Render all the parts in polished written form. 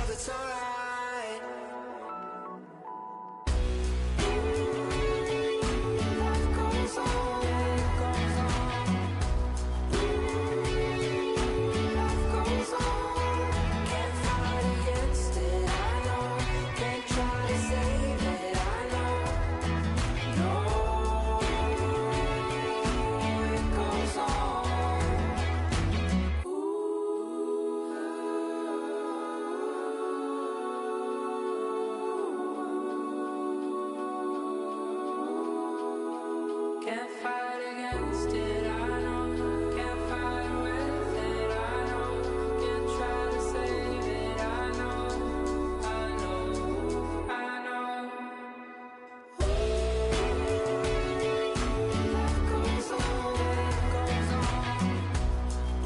love, it's alright. Life goes on, life goes on. Life goes on. Can't fight against it, I know. Can't try to save it, I know. No, it goes on. Can't fight against it, I know. Can't fight with it, I know. Can't try to save it, I know. I know, I know. Life goes on, life goes on. Life goes on.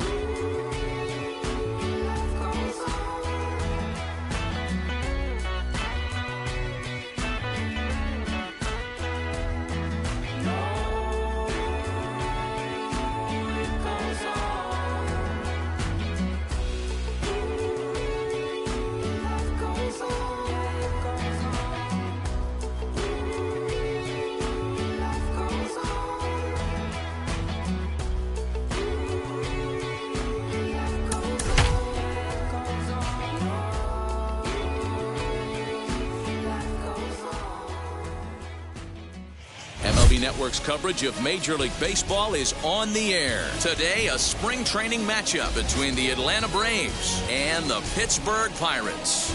MLB Network's coverage of Major League Baseball is on the air. Today, a spring training matchup between the Atlanta Braves and the Pittsburgh Pirates.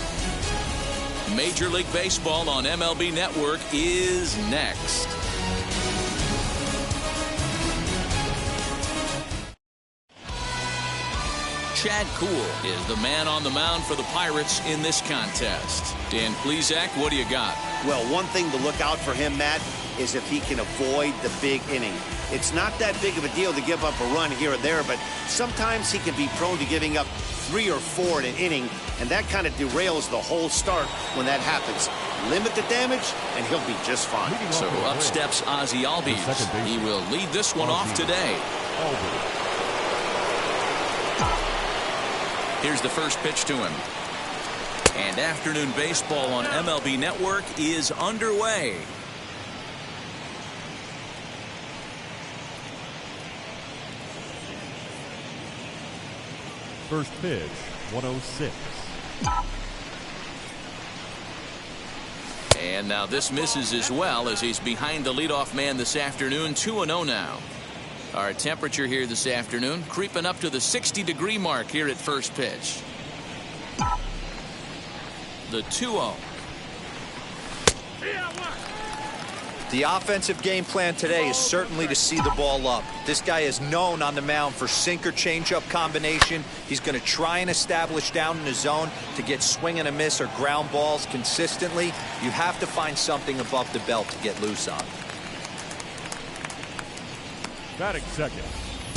Major League Baseball on MLB Network is next. Chad Kuhl is the man on the mound for the Pirates in this contest. Dan Plesac, what do you got? Well, one thing to look out for him, Matt, is if he can avoid the big inning. It's not that big of a deal to give up a run here or there, but sometimes he can be prone to giving up 3 or 4 in an inning, and that kind of derails the whole start when that happens. Limit the damage, and he'll be just fine. So up steps Ozzie Albies. He will lead this one off today. Here's the first pitch to him. And afternoon baseball on MLB Network is underway. First pitch, 106. And now this misses as well as he's behind the leadoff man this afternoon. 2-0 now. Our temperature here this afternoon creeping up to the 60-degree mark here at first pitch. The 2-0. The offensive game plan today is certainly to see the ball up. This guy is known on the mound for sinker changeup combination. He's going to try and establish down in the zone to get swing and a miss or ground balls consistently. You have to find something above the belt to get loose on. Batting second.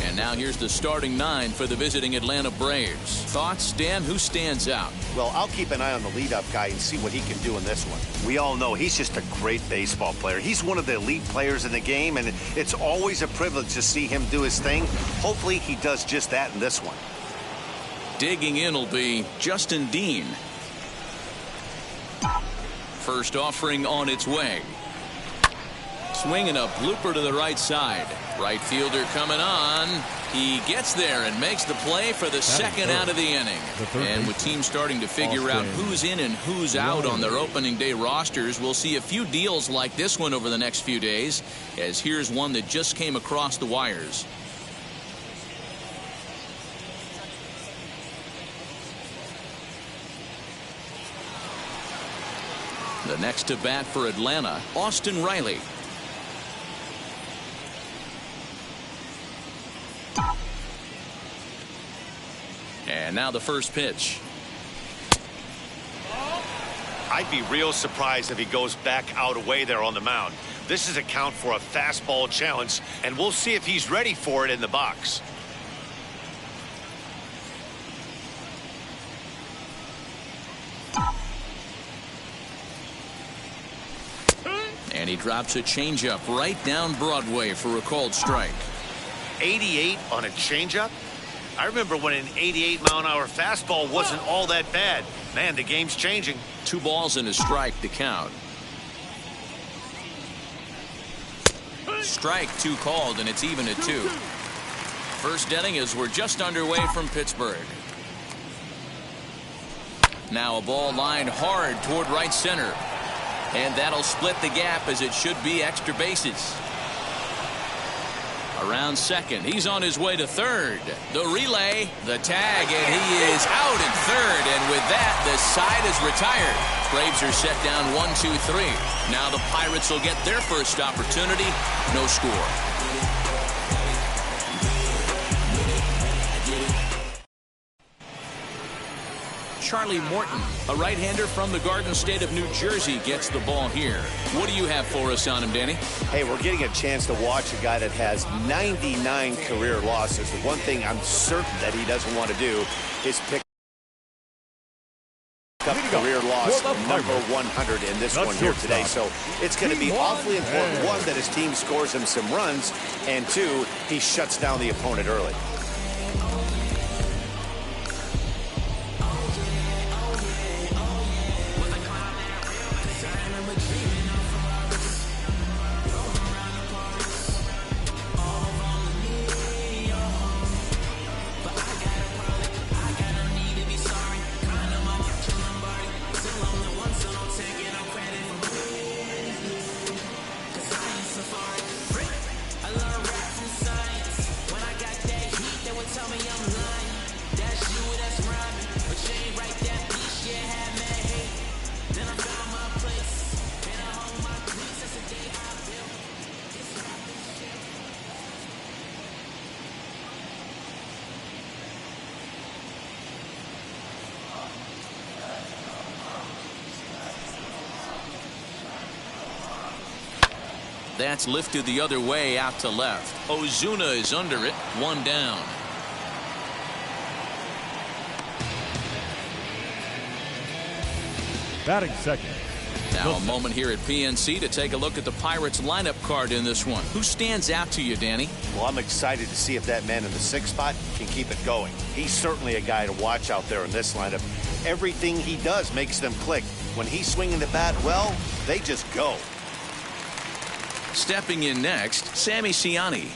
And now here's the starting 9 for the visiting Atlanta Braves. Thoughts, Dan? Who stands out? Well, I'll keep an eye on the leadoff guy and see what he can do in this one. We all know he's just a great baseball player. He's one of the elite players in the game, and it's always a privilege to see him do his thing. Hopefully he does just that in this one. Digging in will be Justin Dean. First offering on its way. Swinging a blooper to the right side. Right fielder coming on. He gets there and makes the play for the second out of the inning. And with teams starting to figure out who's in and who's out on their opening day rosters, we'll see a few deals like this one over the next few days, as here's one that just came across the wires. The next to bat for Atlanta, Austin Riley. And now the first pitch. I'd be real surprised if he goes back out away there on the mound. This is a count for a fastball challenge, and we'll see if he's ready for it in the box. And he drops a changeup right down Broadway for a called strike. 88 on a changeup? I remember when an 88-mile-an-hour fastball wasn't all that bad. Man, the game's changing. 2 balls and a strike to count. Strike 2 called, and it's even at 2. First inning as we're just underway from Pittsburgh. Now a ball lined hard toward right center. And that'll split the gap as it should be extra bases. Around second. He's on his way to third. The relay, the tag, and he is out at third. And with that, the side is retired. Braves are set down 1-2-3. Now the Pirates will get their first opportunity. No score. Charlie Morton, a right-hander from the Garden State of New Jersey, gets the ball here. What do you have for us on him, Danny? Hey, we're getting a chance to watch a guy that has 99 career losses. The one thing I'm certain that he doesn't want to do is pick up career loss number 100 in this one here today. So it's going to be awfully important, one, that his team scores him some runs, and two, he shuts down the opponent early. That's lifted the other way out to left. Ozuna is under it. 1 down. Batting second. Now a moment here at PNC to take a look at the Pirates lineup card in this one. Who stands out to you, Danny? Well, I'm excited to see if that man in the 6th spot can keep it going. He's certainly a guy to watch out there in this lineup. Everything he does makes them click. When he's swinging the bat well, they just go. Stepping in next, Sammy Siani.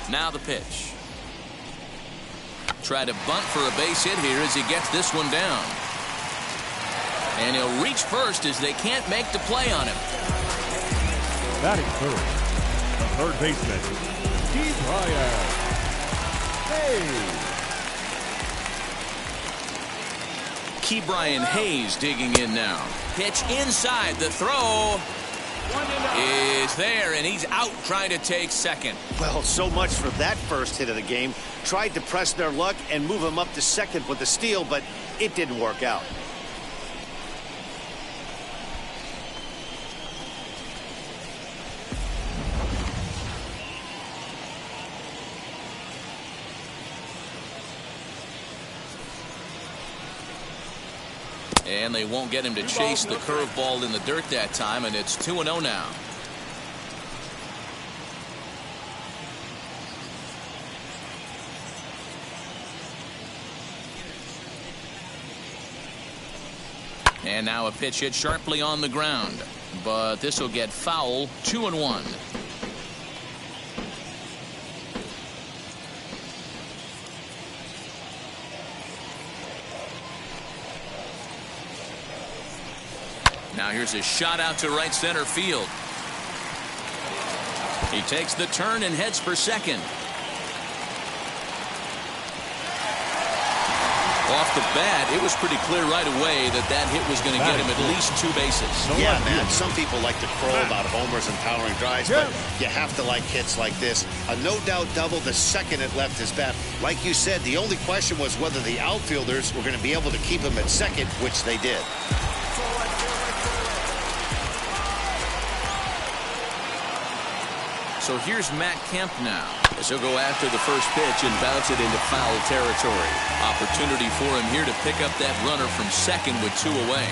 Now the pitch. Try to bunt for a base hit here as he gets this one down. And he'll reach first as they can't make the play on him. Batting third. The third baseman, Ke'Bryan Hayes. Ke'Bryan Hayes digging in now. Pitch inside. The throw is there, and he's out trying to take second. Well, so much for that first hit of the game. Tried to press their luck and move him up to second with the steal, but it didn't work out. And they won't get him to chase the curveball in the dirt that time, and it's 2-0 now. And now a pitch hit sharply on the ground, but this will get foul. 2-1. Now here's a shot out to right center field. He takes the turn and heads for second. Off the bat, it was pretty clear right away that that hit was going to get him at least 2 bases. Yeah, man, some people like to crow about homers and powering drives, but you have to like hits like this. A no-doubt double the second it left his bat. Like you said, the only question was whether the outfielders were going to be able to keep him at second, which they did. So here's Matt Kemp now, as he'll go after the first pitch and bounce it into foul territory. Opportunity for him here to pick up that runner from second with 2 away.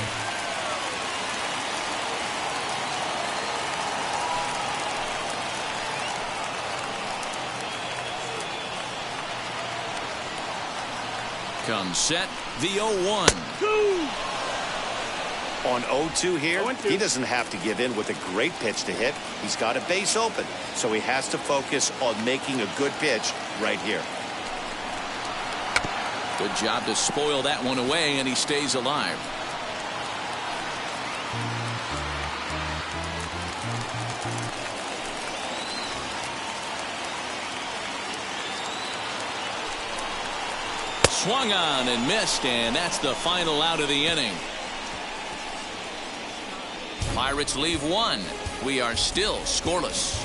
Comes set, the 0-1. On 0-2 here, he doesn't have to give in with a great pitch to hit. He's got a base open, so he has to focus on making a good pitch right here. Good job to spoil that one away, and he stays alive. Swung on and missed, and that's the final out of the inning. Pirates leave 1. We are still scoreless.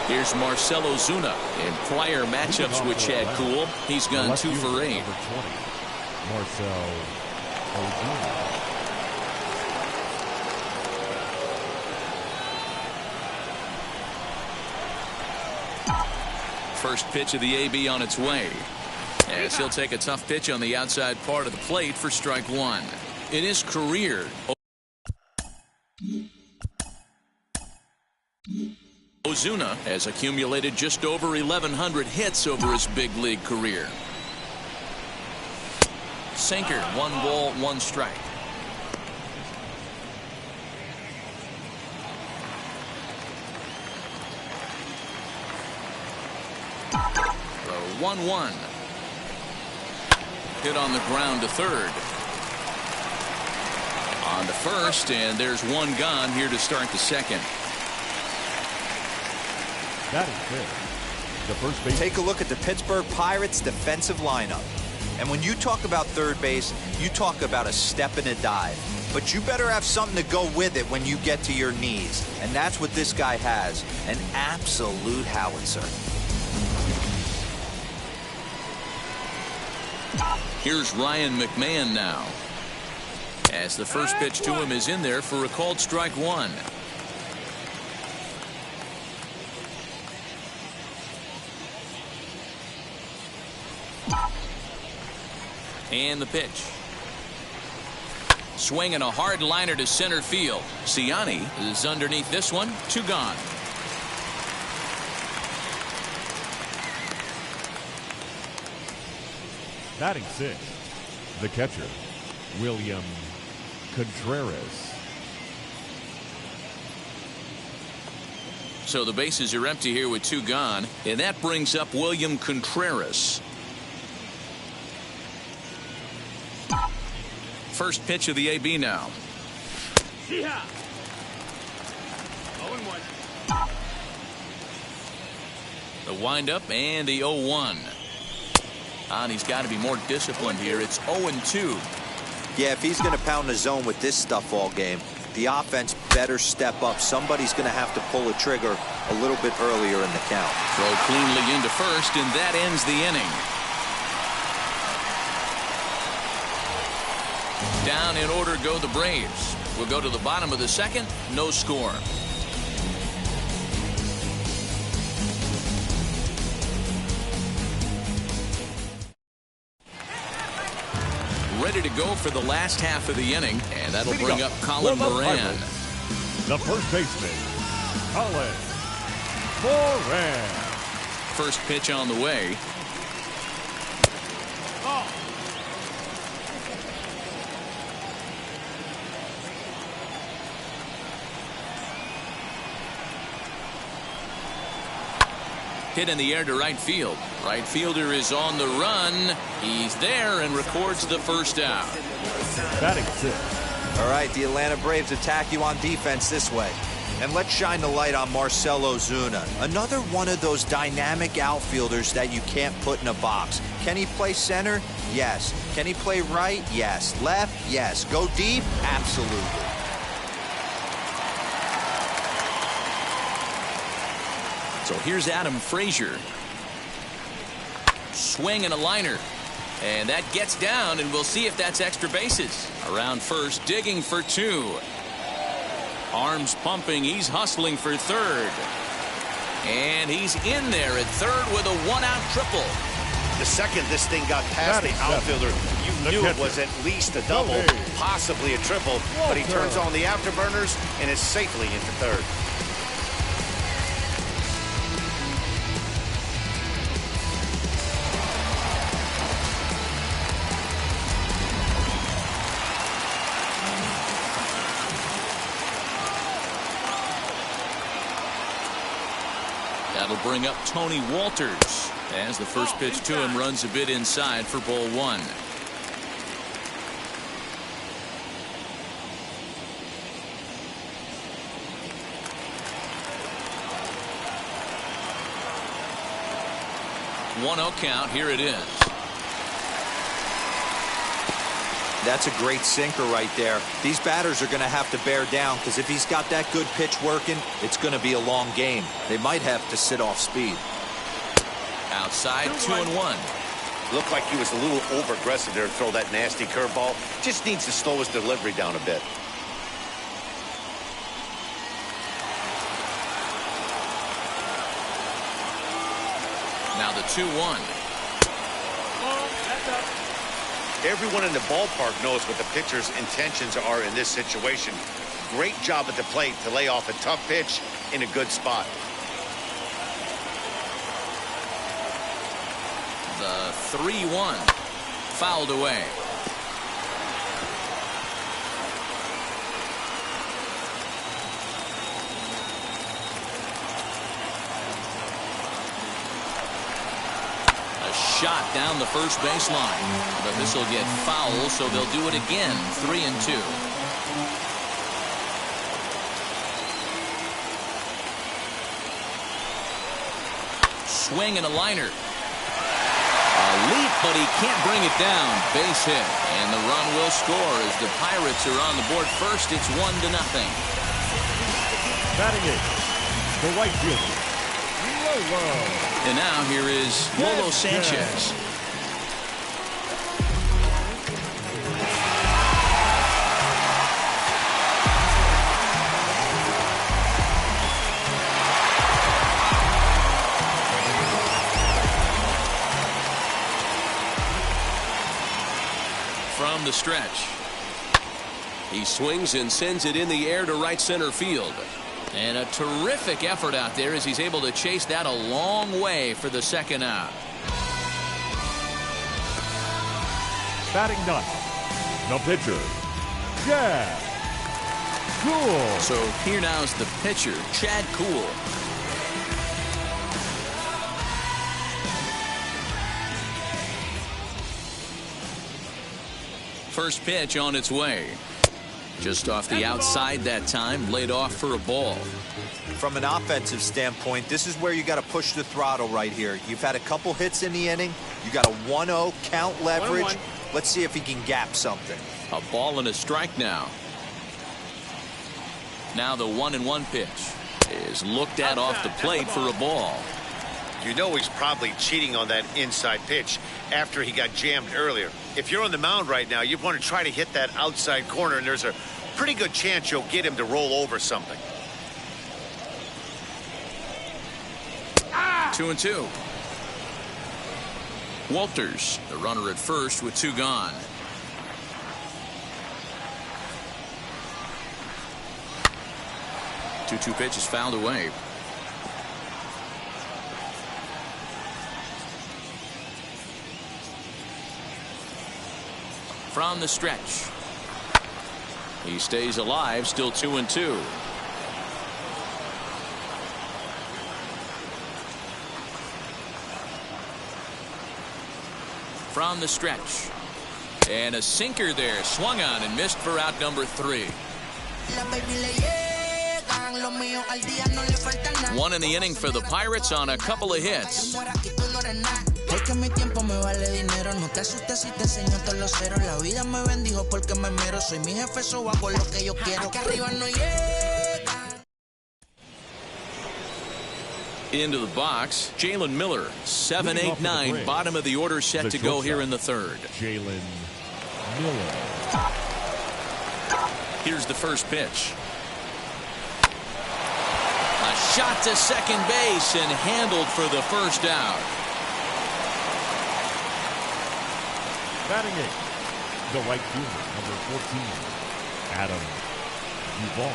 Here's Marcell Ozuna. In prior matchups with Chad Kuhl, he's gone 2 for 8. Marcell Ozuna. First pitch of the AB on its way, as he'll take a tough pitch on the outside part of the plate for strike 1. In his career, Ozuna has accumulated just over 1,100 hits over his big league career. Sinker, 1 ball, 1 strike. The 1-1. Hit on the ground to third. On to first, and there's 1 gone here to start the second. That is fair. The first base. Take a look at the Pittsburgh Pirates defensive lineup. And when you talk about third base, you talk about a step and a dive. But you better have something to go with it when you get to your knees. And that's what this guy has. An absolute howitzer. Here's Ryan McMahon now, as the first pitch to him is in there for a called strike 1. And the pitch. Swinging a hard liner to center field. Siani is underneath this one. 2 gone. Batting 6th, the catcher, William Contreras. So the bases are empty here with 2 gone, and that brings up William Contreras. First pitch of the AB now. Yeah. 0-1. The windup and the 0-1. And he's got to be more disciplined here. It's 0-2. Yeah, if he's going to pound the zone with this stuff all game, the offense better step up. Somebody's going to have to pull a trigger a little bit earlier in the count. Throw cleanly into first, and that ends the inning. Down in order go the Braves. We'll go to the bottom of the second. No score. Ready to go for the last half of the inning, and that'll bring up Colin Moran. The first baseman, Colin Moran. First pitch on the way. hit in the air to right field. Right fielder is on the run. He's there and records the first out. Batting 6th. All right, the Atlanta Braves attack you on defense this way. And let's shine the light on Marcell Ozuna. Another one of those dynamic outfielders that you can't put in a box. Can he play center? Yes. Can he play right? Yes. Left? Yes. Go deep? Absolutely. So here's Adam Frazier. Swing and a liner. And that gets down, and we'll see if that's extra bases. Around first, digging for 2. Arms pumping. He's hustling for third. And he's in there at third with a 1-out triple. The second this thing got past the outfielder, you knew it was at least a double, possibly a triple, but he turns on the afterburners and is safely into third. That'll bring up Tony Walters as the first pitch to him runs a bit inside for ball 1. One 0 count. Here it is. That's a great sinker right there. These batters are going to have to bear down because if he's got that good pitch working, it's going to be a long game. They might have to sit off speed. Outside, 2-1. Looked like he was a little over-aggressive there to throw that nasty curveball. Just needs to slow his delivery down a bit. Now the 2-1. Everyone in the ballpark knows what the pitcher's intentions are in this situation. Great job at the plate to lay off a tough pitch in a good spot. The 3-1. Fouled away. Shot down the first baseline, but this will get foul, so they'll do it again. 3-2. Swing and a liner. A leap, but he can't bring it down. Base hit, and the run will score as the Pirates are on the board first. It's 1-0. Batting 8th, the right fielder, Lolo. And now here is Lolo Sanchez. From the stretch. He swings and sends it in the air to right center field. And a terrific effort out there as he's able to chase that a long way for the second out. Batting 9th, the pitcher, Chad Kuhl. So here now is the pitcher, Chad Kuhl. First pitch on its way. Just off the outside that time, laid off for a ball. From an offensive standpoint, this is where you got to push the throttle right here. You've had a couple hits in the inning. You got a 1-0 count leverage. 1-1. Let's see if he can gap something. A ball and a strike now. Now the 1-1 pitch is looked at off the plate for a ball. You know he's probably cheating on that inside pitch after he got jammed earlier. If you're on the mound right now, you want to try to hit that outside corner, and there's a pretty good chance you'll get him to roll over something. 2-2. Walters, the runner at first with 2 gone. Two pitch is fouled away. From the stretch. He stays alive, still 2-2. from the stretch. And a sinker there, swung on and missed for out number 3. One in the inning for the Pirates on a couple of hits. Porque mi tiempo me vale dinero. No te asustes si te enseño todos los ceros. La vida me bendijo porque me mero. Soy mi jefe, so hago lo que yo quiero. Que arriba no llega. Into the box, Jalen Miller, 7, 8, 9, bottom of the order, set to go here in the third. Jalen Miller. Here's the first pitch. A shot to second base and handled for the first out. Batting eighth, the right fielder, number 14, Adam Duvall.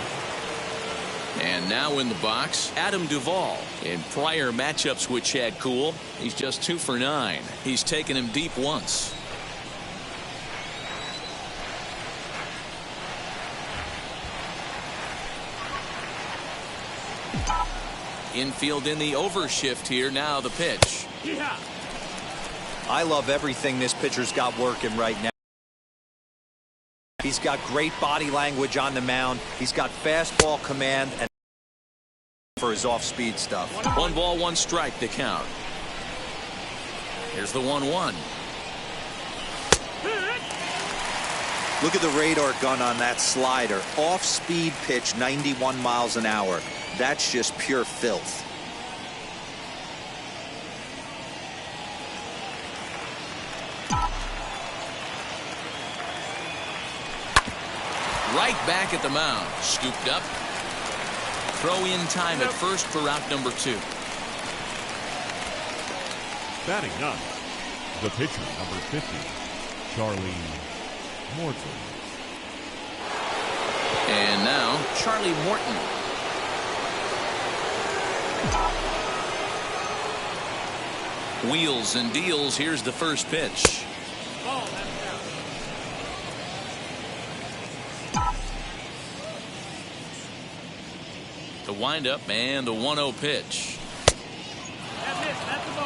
And now in the box, Adam Duvall. In prior matchups with Chad Kuhl, he's just 2 for 9. He's taken him deep once. Infield in the overshift here. Now the pitch. Yeah. I love everything this pitcher's got working right now. He's got great body language on the mound. He's got fastball command and for his off-speed stuff. 1 ball, 1 strike to count. Here's the 1-1. Look at the radar gun on that slider. Off-speed pitch, 91 miles an hour. That's just pure filth. Right back at the mound. Scooped up. Throw in time at first for out number 2. Batting ninth, the pitcher, number 50, Charlie Morton. And now Charlie Morton. Wheels and deals. Here's the first pitch. The windup and the 1-0 pitch.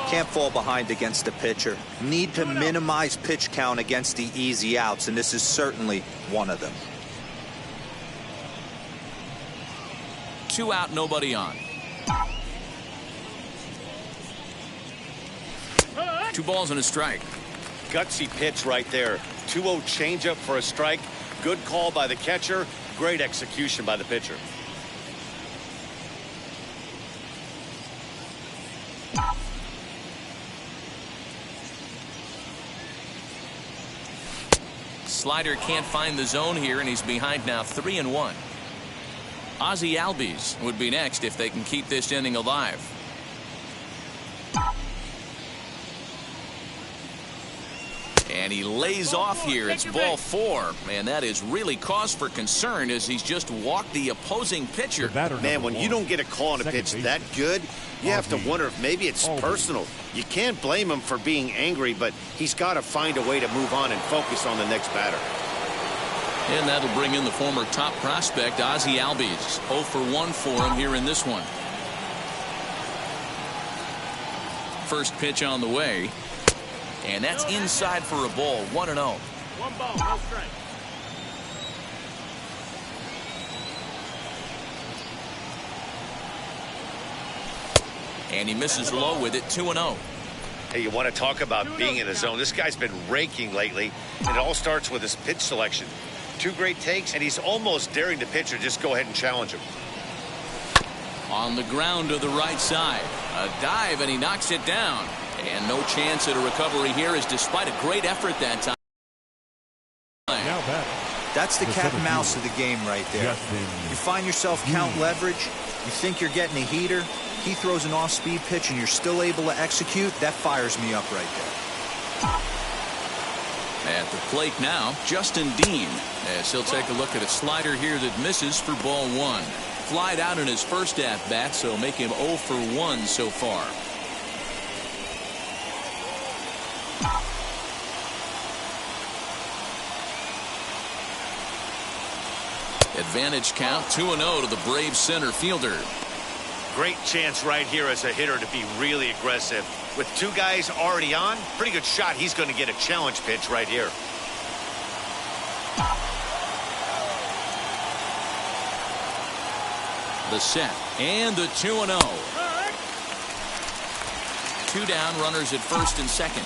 Can't fall behind against the pitcher. Need to minimize pitch count against the easy outs, and this is certainly one of them. 2 out, nobody on. 2 balls and a strike. Gutsy pitch right there. 2-0 changeup for a strike. Good call by the catcher. Great execution by the pitcher. Slider can't find the zone here, and he's behind now 3-1. Ozzie Albies would be next if they can keep this inning alive. And he lays off here. It's ball 4. And that is really cause for concern as he's just walked the opposing pitcher. Man, when you don't get a call on a pitch that good, you have to wonder if maybe it's personal. You can't blame him for being angry, but he's got to find a way to move on and focus on the next batter. And that'll bring in the former top prospect, Ozzie Albies. 0 for 1 for him here in this one. First pitch on the way. And that's inside for a ball. 1-0. 1 ball, no strike. And he misses low with it. 2-0. Hey, you want to talk about being in the zone? This guy's been raking lately, and it all starts with his pitch selection. 2 great takes, and he's almost daring the pitcher just go ahead and challenge him. On the ground to the right side. A dive, and he knocks it down. And no chance at a recovery here, as despite a great effort that time. Now batting. That's the cat and mouse of the game right there. You find yourself count leverage. You think you're getting a heater. He throws an off-speed pitch, and you're still able to execute. That fires me up right there. At the plate now, Justin Dean, as he'll take a look at a slider here that misses for ball 1. Flied out in his first at-bat, so make him 0 for 1 so far. Advantage count, 2-0 to the Braves center fielder. Great chance right here as a hitter to be really aggressive. With two guys already on, pretty good shot. He's going to get a challenge pitch right here. The set and the 2-0. 2 down, runners at first and second.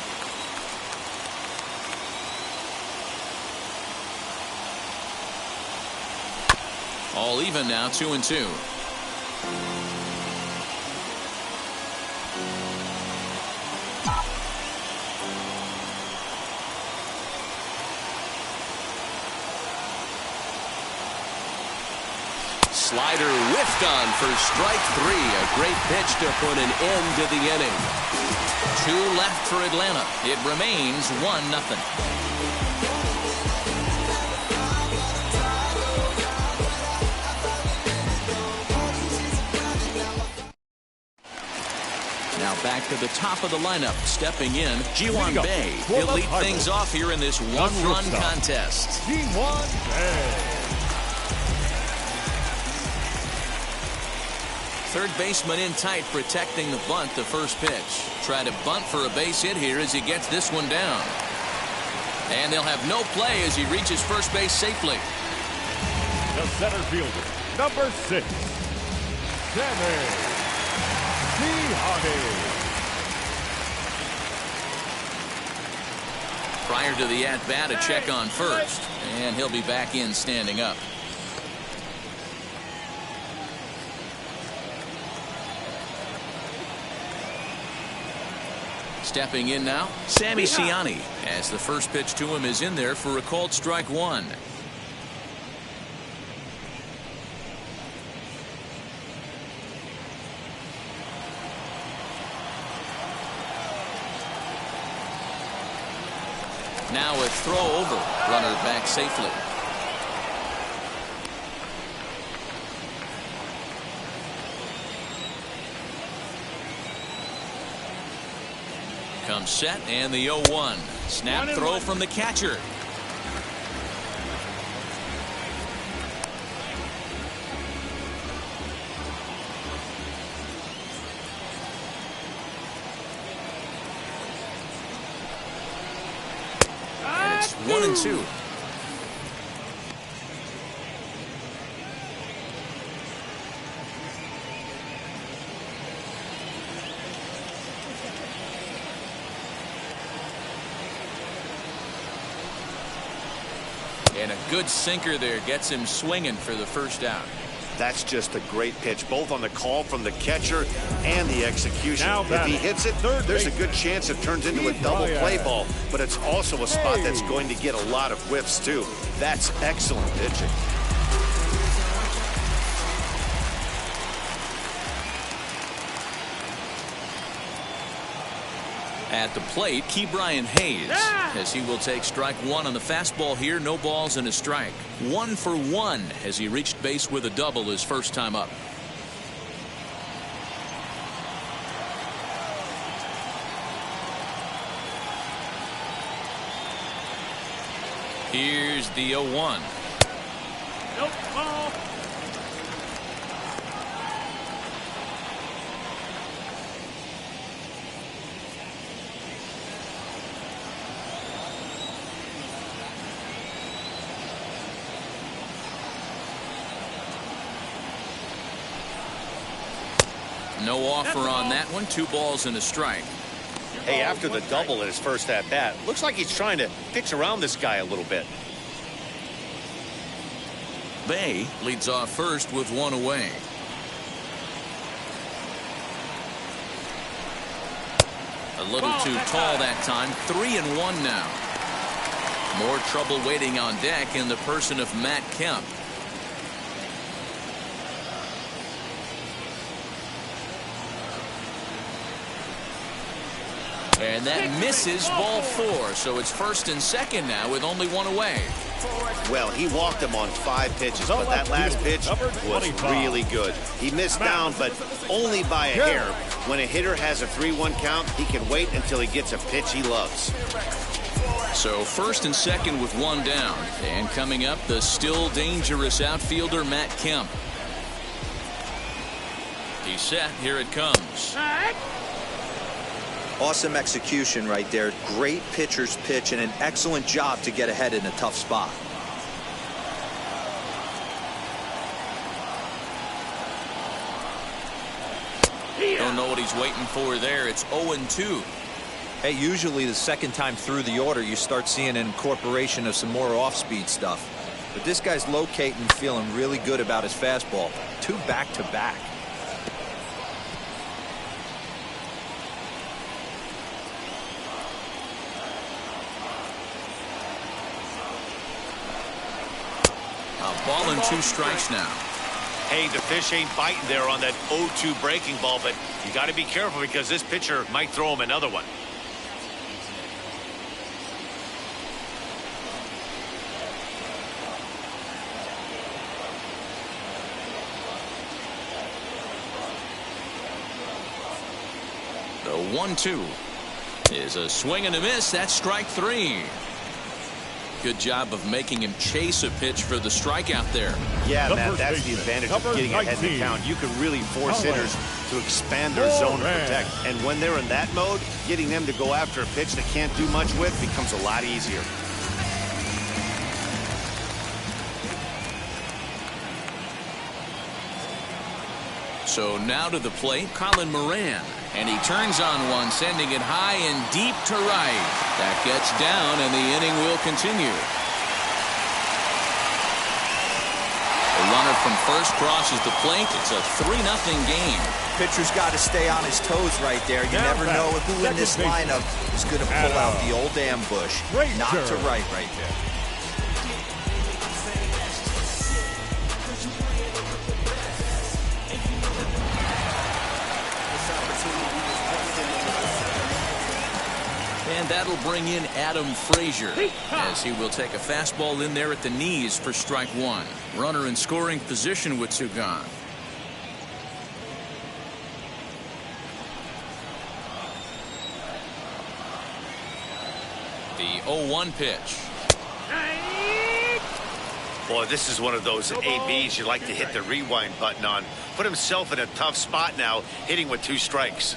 All even now, 2-2. Slider whiffed on for strike 3. A great pitch to put an end to the inning. 2 left for Atlanta. It remains 1-0. Now back to the top of the lineup. Stepping in, Ji-hwan Bae. He'll lead things off here in this one-run contest. Ji-hwan Bae. Third baseman in tight, protecting the bunt, the first pitch. Try to bunt for a base hit here as he gets this one down. And they'll have no play as he reaches first base safely. The center fielder, number 6, Sammy Tihani. Prior to the at-bat, a check on first. And he'll be back in standing up. Stepping in now, Sammy Siani, as the first pitch to him is in there for a called strike 1. Now a throw over, runner back safely. Comes set and the 0-1. Snap throw from the catcher. And it's 1-2. And a good sinker there gets him swinging for the first out. That's just a great pitch, both on the call from the catcher and the execution. If he hits it, there's a good chance it turns into a double play ball, but it's also a spot that's going to get a lot of whiffs too. That's excellent pitching. At the plate, Ke'Bryan Hayes, as he will take strike 1 on the fastball here. No balls and a strike. 1 for 1 as he reached base with a double his first time up. Here's the 0-1. Nope, ball. No offer on that one. 2 balls and a strike. Hey, after the double at his first at-bat, looks like he's trying to pitch around this guy a little bit. Bae leads off first with 1 away. A little too tall that time. 3-1 now. More trouble waiting on deck in the person of Matt Kemp. And that misses, ball 4. So it's first and second now with only 1 away. Well, he walked him on 5 pitches, but that last pitch was really good. He missed down, but only by a hair. When a hitter has a 3-1 count, he can wait until he gets a pitch he loves. So first and second with 1 down. And coming up, the still dangerous outfielder Matt Kemp. He's set. Here it comes. Awesome execution right there. Great pitcher's pitch and an excellent job to get ahead in a tough spot. Don't know what he's waiting for there. It's 0-2. Hey, usually the second time through the order, you start seeing an incorporation of some more off-speed stuff. But this guy's locating and feeling really good about his fastball. 2 back-to-back. A ball and 2 strikes now. Hey, the fish ain't biting there on that 0-2 breaking ball, but you got to be careful because this pitcher might throw him another one. The 1-2 is a swing and a miss. That's strike 3. Good job of making him chase a pitch for the strikeout there. Yeah, The Matt, first that's the baseman, advantage of number getting ahead in the 19. count. You can really force hitters to expand their zone to protect. And when they're in that mode, getting them to go after a pitch they can't do much with becomes a lot easier. So now to the plate, Colin Moran. And he turns on one, sending it high and deep to right. That gets down, and the inning will continue. The runner from first crosses the plate. It's a 3-0 game. Pitcher's got to stay on his toes right there. You never know who in this lineup is going to pull out the old ambush. Not to right there. And that'll bring in Adam Frazier, as he will take a fastball in there at the knees for strike 1. Runner in scoring position with 2 gone. The 0-1 pitch. Boy, this is one of those ABs you like to hit the rewind button on. Put himself in a tough spot now, hitting with 2 strikes.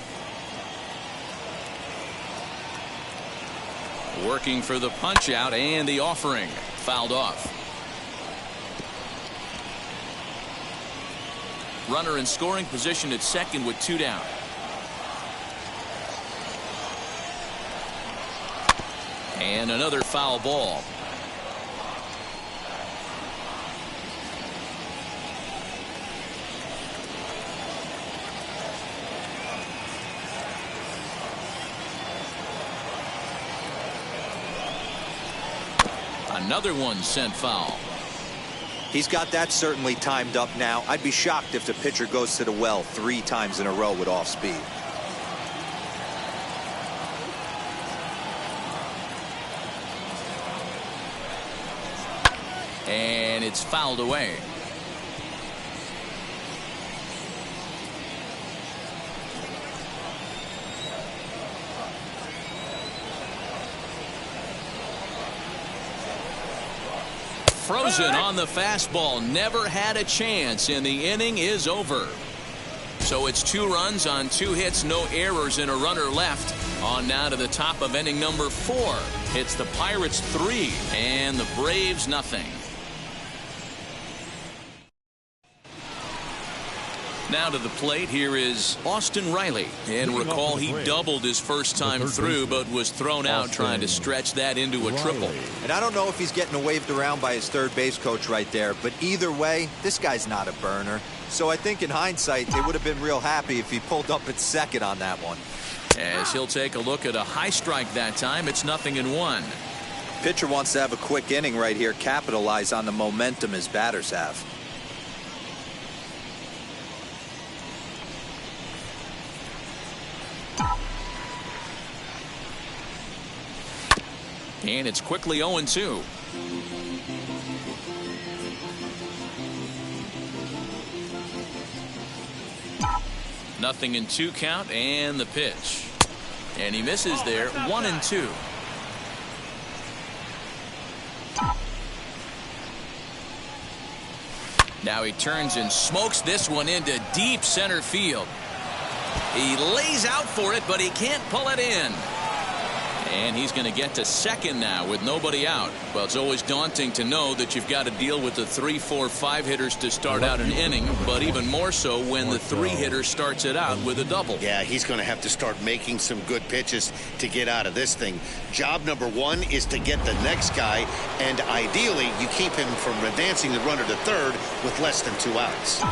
Working for the punch out and the offering. Fouled off. Runner in scoring position at second with 2 down. And another foul ball. Another one sent foul. He's got that certainly timed up now. I'd be shocked if the pitcher goes to the well 3 times in a row with off speed. And it's fouled away. Frozen on the fastball. Never had a chance, and the inning is over. So it's 2 runs on 2 hits, no errors, and a runner left. On now to the top of inning number 4. It's the Pirates 3 and the Braves nothing. Now to the plate, here is Austin Riley. And recall he doubled his first time through, but was thrown out trying to stretch that into a triple. And I don't know if he's getting waved around by his third base coach right there, but either way, this guy's not a burner. So I think in hindsight, they would have been real happy if he pulled up at second on that one. As he'll take a look at a high strike that time, it's 0-1. Pitcher wants to have a quick inning right here, capitalize on the momentum his batters have. And it's quickly 0-2. Nothing in 2 count, and the pitch. And he misses there. 1-2. Now he turns and smokes this one into deep center field. He lays out for it, but he can't pull it in. And he's going to get to second now with nobody out. Well, it's always daunting to know that you've got to deal with the 3, 4, 5 hitters to start out an inning, but even more so when the 3 hitter starts it out with a double. Yeah, he's going to have to start making some good pitches to get out of this thing. Job number 1 is to get the next guy, and ideally you keep him from advancing the runner to third with less than 2 outs.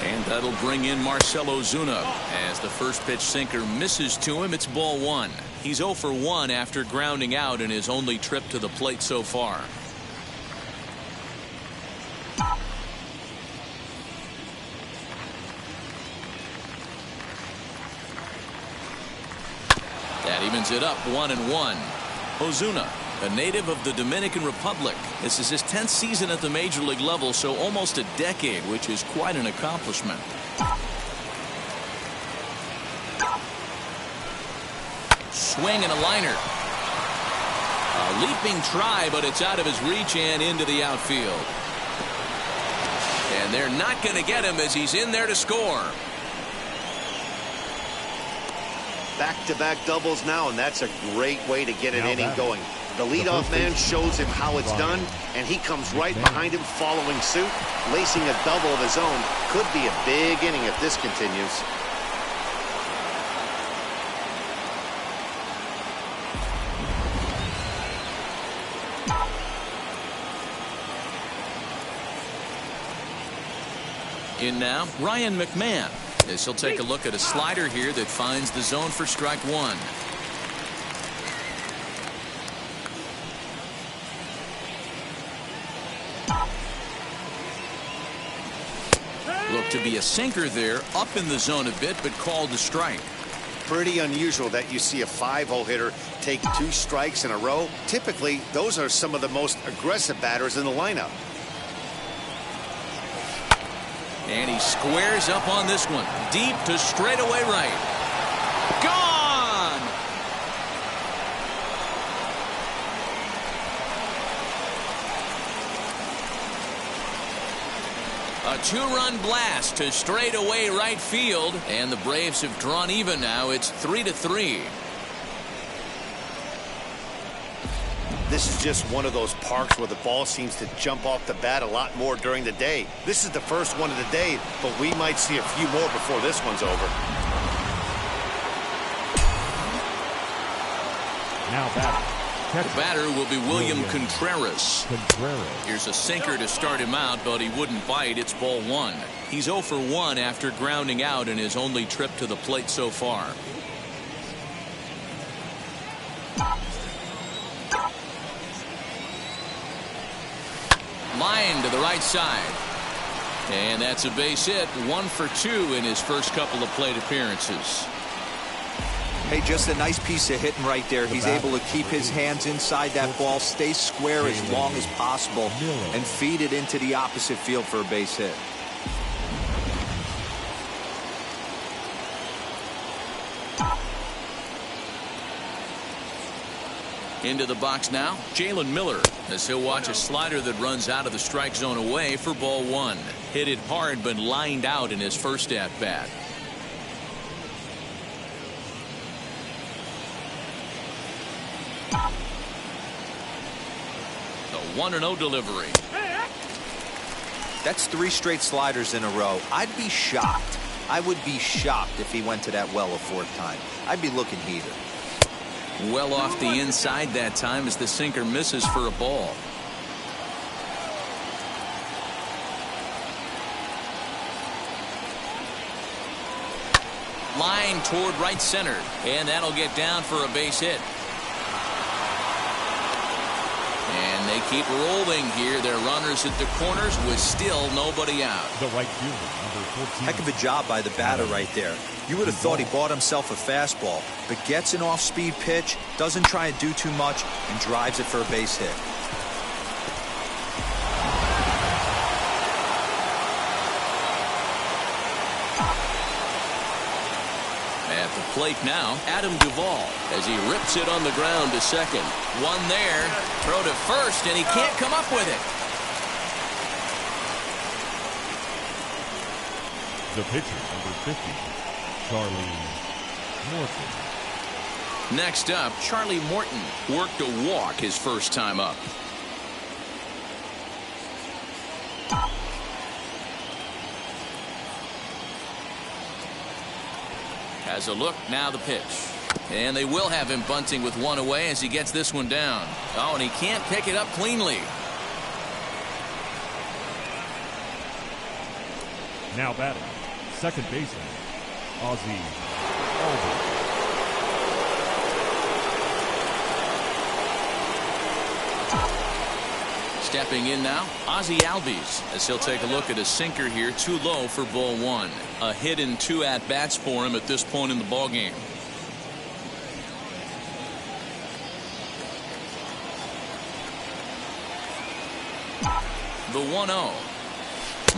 And that'll bring in Marcell Ozuna. As the first pitch sinker misses to him, it's ball 1. He's 0 for 1 after grounding out in his only trip to the plate so far. That evens it up 1-1. Ozuna, a native of the Dominican Republic. This is his 10th season at the major league level, so almost a decade, which is quite an accomplishment. Swing and a liner. A leaping try, but it's out of his reach and into the outfield. And they're not going to get him as he's in there to score. Back-to-back doubles now, and that's a great way to get an inning going. The leadoff man shows him how it's done, and he comes right behind him following suit. Lacing a double of his own could be a big inning if this continues. In now, Ryan McMahon. As he'll take a look at a slider here that finds the zone for strike 1. Looked to be a sinker there, up in the zone a bit, but called a strike. Pretty unusual that you see a 5-hole hitter take 2 strikes in a row. Typically, those are some of the most aggressive batters in the lineup. And he squares up on this one. Deep to straightaway right. Gone! A 2-run blast to straightaway right field. And the Braves have drawn even now. It's 3-3. This is just one of those parks where the ball seems to jump off the bat a lot more during the day. This is the first one of the day, but we might see a few more before this one's over. Now batting. The batter will be William Contreras. Here's a sinker to start him out, but he wouldn't bite. It's ball 1. He's 0 for 1 after grounding out in his only trip to the plate so far. Line to the right side. And that's a base hit. 1 for 2 in his first couple of plate appearances. Hey, just a nice piece of hitting right there. He's able to keep his hands inside that ball, stay square as long as possible, and feed it into the opposite field for a base hit. Into the box now, Jalen Miller, as he'll watch a slider that runs out of the strike zone away for ball 1. Hit it hard, but lined out in his first at-bat. The 1-0 delivery. That's 3 straight sliders in a row. I'd be shocked. I would be shocked if he went to that well a 4th time. I'd be looking heated. Well off the inside that time as the sinker misses for a ball. Line toward right center, and that'll get down for a base hit. And they keep rolling here. Their runners at the corners with still nobody out. The right fielder, number 14. Heck of a job by the batter right there. You would have thought he bought himself a fastball, but gets an off-speed pitch, doesn't try and do too much, and drives it for a base hit. At the plate now, Adam Duvall, as he rips it on the ground to second. One there, throw to first, and he can't come up with it. The pitcher, number 50, Charlie Morton. Next up, Charlie Morton worked a walk his first time up. Has a look, now the pitch. And they will have him bunting with one away as he gets this one down. Oh, and he can't pick it up cleanly. Now batting, second baseman, Ozzie Albies. Stepping in now, Ozzie Albies, as he'll take a look at a sinker here, too low for ball one. A hit in 2 at-bats for him at this point in the ballgame. The 1-0.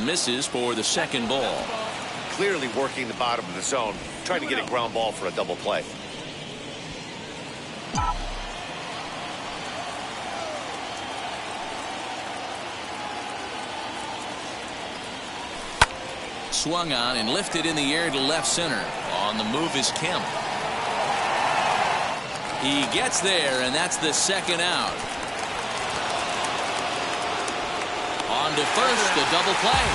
Misses for the second ball. Clearly working the bottom of the zone, trying to get a ground ball for a double play. Swung on and lifted in the air to left center. On the move is Kemp. He gets there, and that's the second out. On to first, a double play.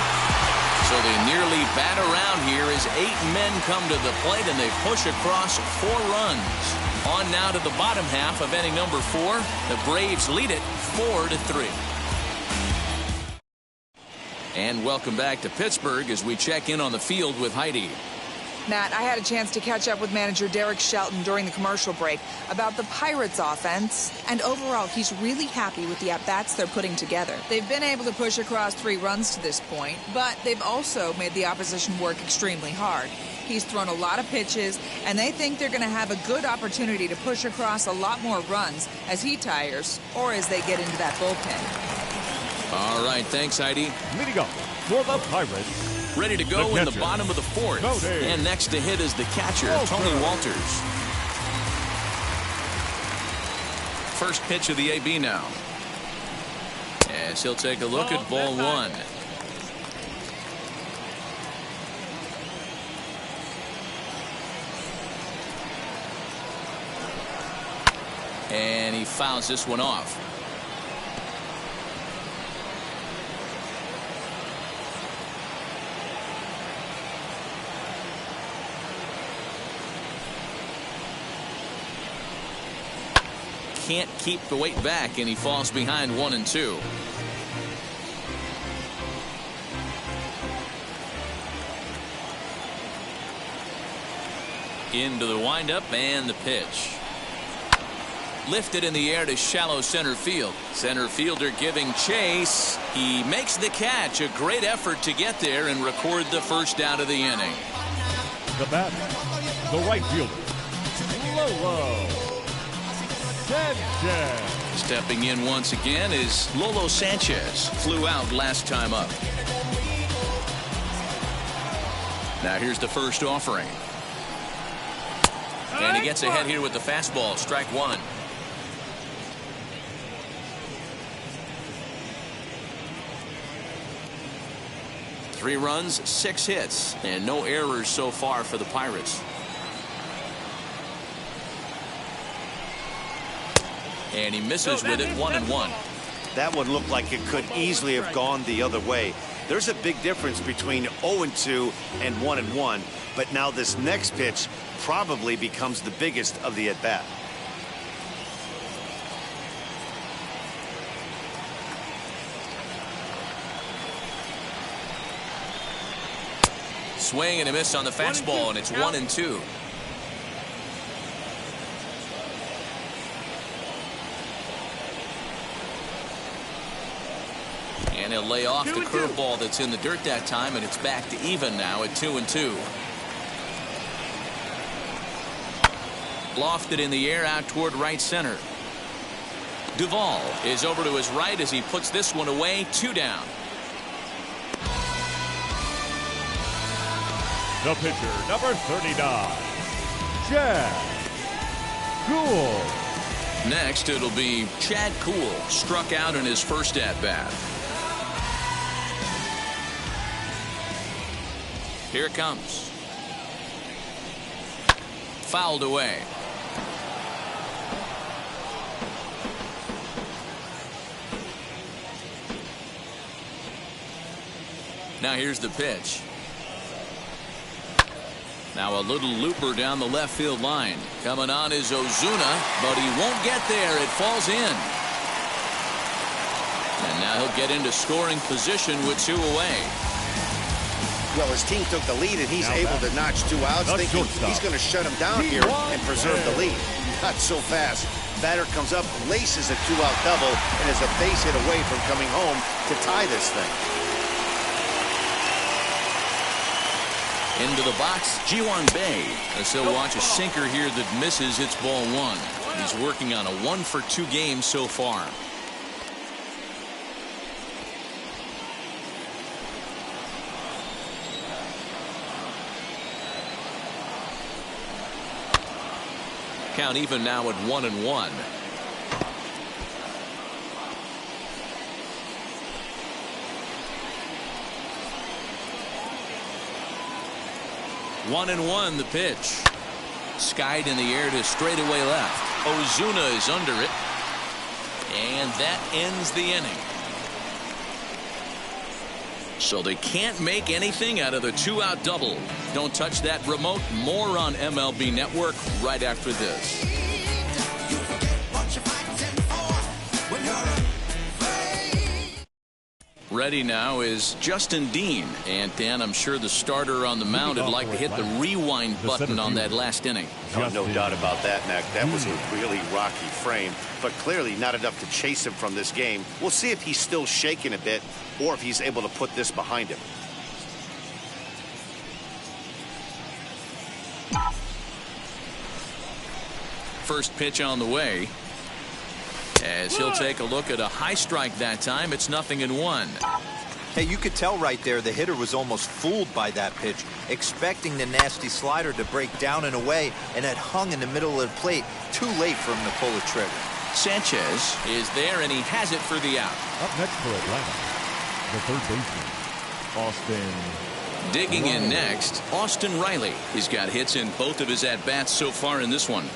So they nearly bat around here as 8 men come to the plate, and they push across 4 runs. On now to the bottom half of inning number 4. The Braves lead it 4-3. And welcome back to Pittsburgh as we check in on the field with Heidi. Matt, I had a chance to catch up with manager Derek Shelton during the commercial break about the Pirates offense, and overall he's really happy with the at-bats they're putting together. They've been able to push across 3 runs to this point, but they've also made the opposition work extremely hard. He's thrown a lot of pitches, and they think they're going to have a good opportunity to push across a lot more runs as he tires or as they get into that bullpen. All right, thanks, Heidi. Leading up for the Pirates, ready to go in the bottom of the 4th. Cody. And next to hit is the catcher, Tony Walters. First pitch of the AB now. As he'll take a look at ball 1. And he fouls this one off. Can't keep the weight back, and he falls behind 1-2. Into the windup and the pitch. Lifted in the air to shallow center field. Center fielder giving chase. He makes the catch. A great effort to get there and record the first out of the inning. The batter, the right fielder, Lolo Sanchez. Stepping in once again is Lolo Sanchez. Flew out last time up. Now here's the first offering. And he gets ahead here with the fastball. Strike 1. Three runs, 6 hits, and no errors so far for the Pirates. And he misses with it, 1-1. That one looked like it could easily have gone the other way. There's a big difference between 0-2 and 1-1, but now this next pitch probably becomes the biggest of the at-bat. Swing and a miss on the fastball, and it's 1-2. And he'll lay off the curveball that's in the dirt that time, and it's back to even now at 2-2. Lofted in the air out toward right center. Duvall is over to his right as he puts this one away. 2 down. The pitcher, number 39, Chad Kuhl. Next, it'll be Chad Kuhl, struck out in his first at-bat. Here it comes. Fouled away. Now here's the pitch. Now a little looper down the left field line. Coming on is Ozuna, but he won't get there. It falls in. And now he'll get into scoring position with 2 away. Well, his team took the lead, and he's able to notch 2 outs, thinking he's going to shut him down here and preserve the lead. Not so fast. Batter comes up, laces a 2-out double, and is a base hit away from coming home to tie this thing. Into the box, Ji-hwan Bae. As he'll watch a sinker here that misses. It's ball 1. He's working on a 1-for-2 game so far. Count even now at 1-1. One and one, the pitch. Skied in the air to straightaway left. Ozuna is under it. And that ends the inning. So they can't make anything out of the 2-out double. Don't touch that remote. More on MLB Network right after this. Ready now is Justin Dean. And Dan, I'm sure the starter on the mound would like to hit the rewind button on that last inning. Oh, no doubt about that, Mac. That was a really rocky frame, but clearly not enough to chase him from this game. We'll see if he's still shaking a bit or if he's able to put this behind him. First pitch on the way. As he'll take a look at a high strike that time. It's 0-1. Hey, you could tell right there the hitter was almost fooled by that pitch, expecting the nasty slider to break down and away, and had hung in the middle of the plate. Too late for him to pull the trigger. Sanchez is there, and he has it for the out. Up next for Atlanta, the third baseman, Austin. Digging in next, Austin Riley. He's got hits in both of his at-bats so far in this one.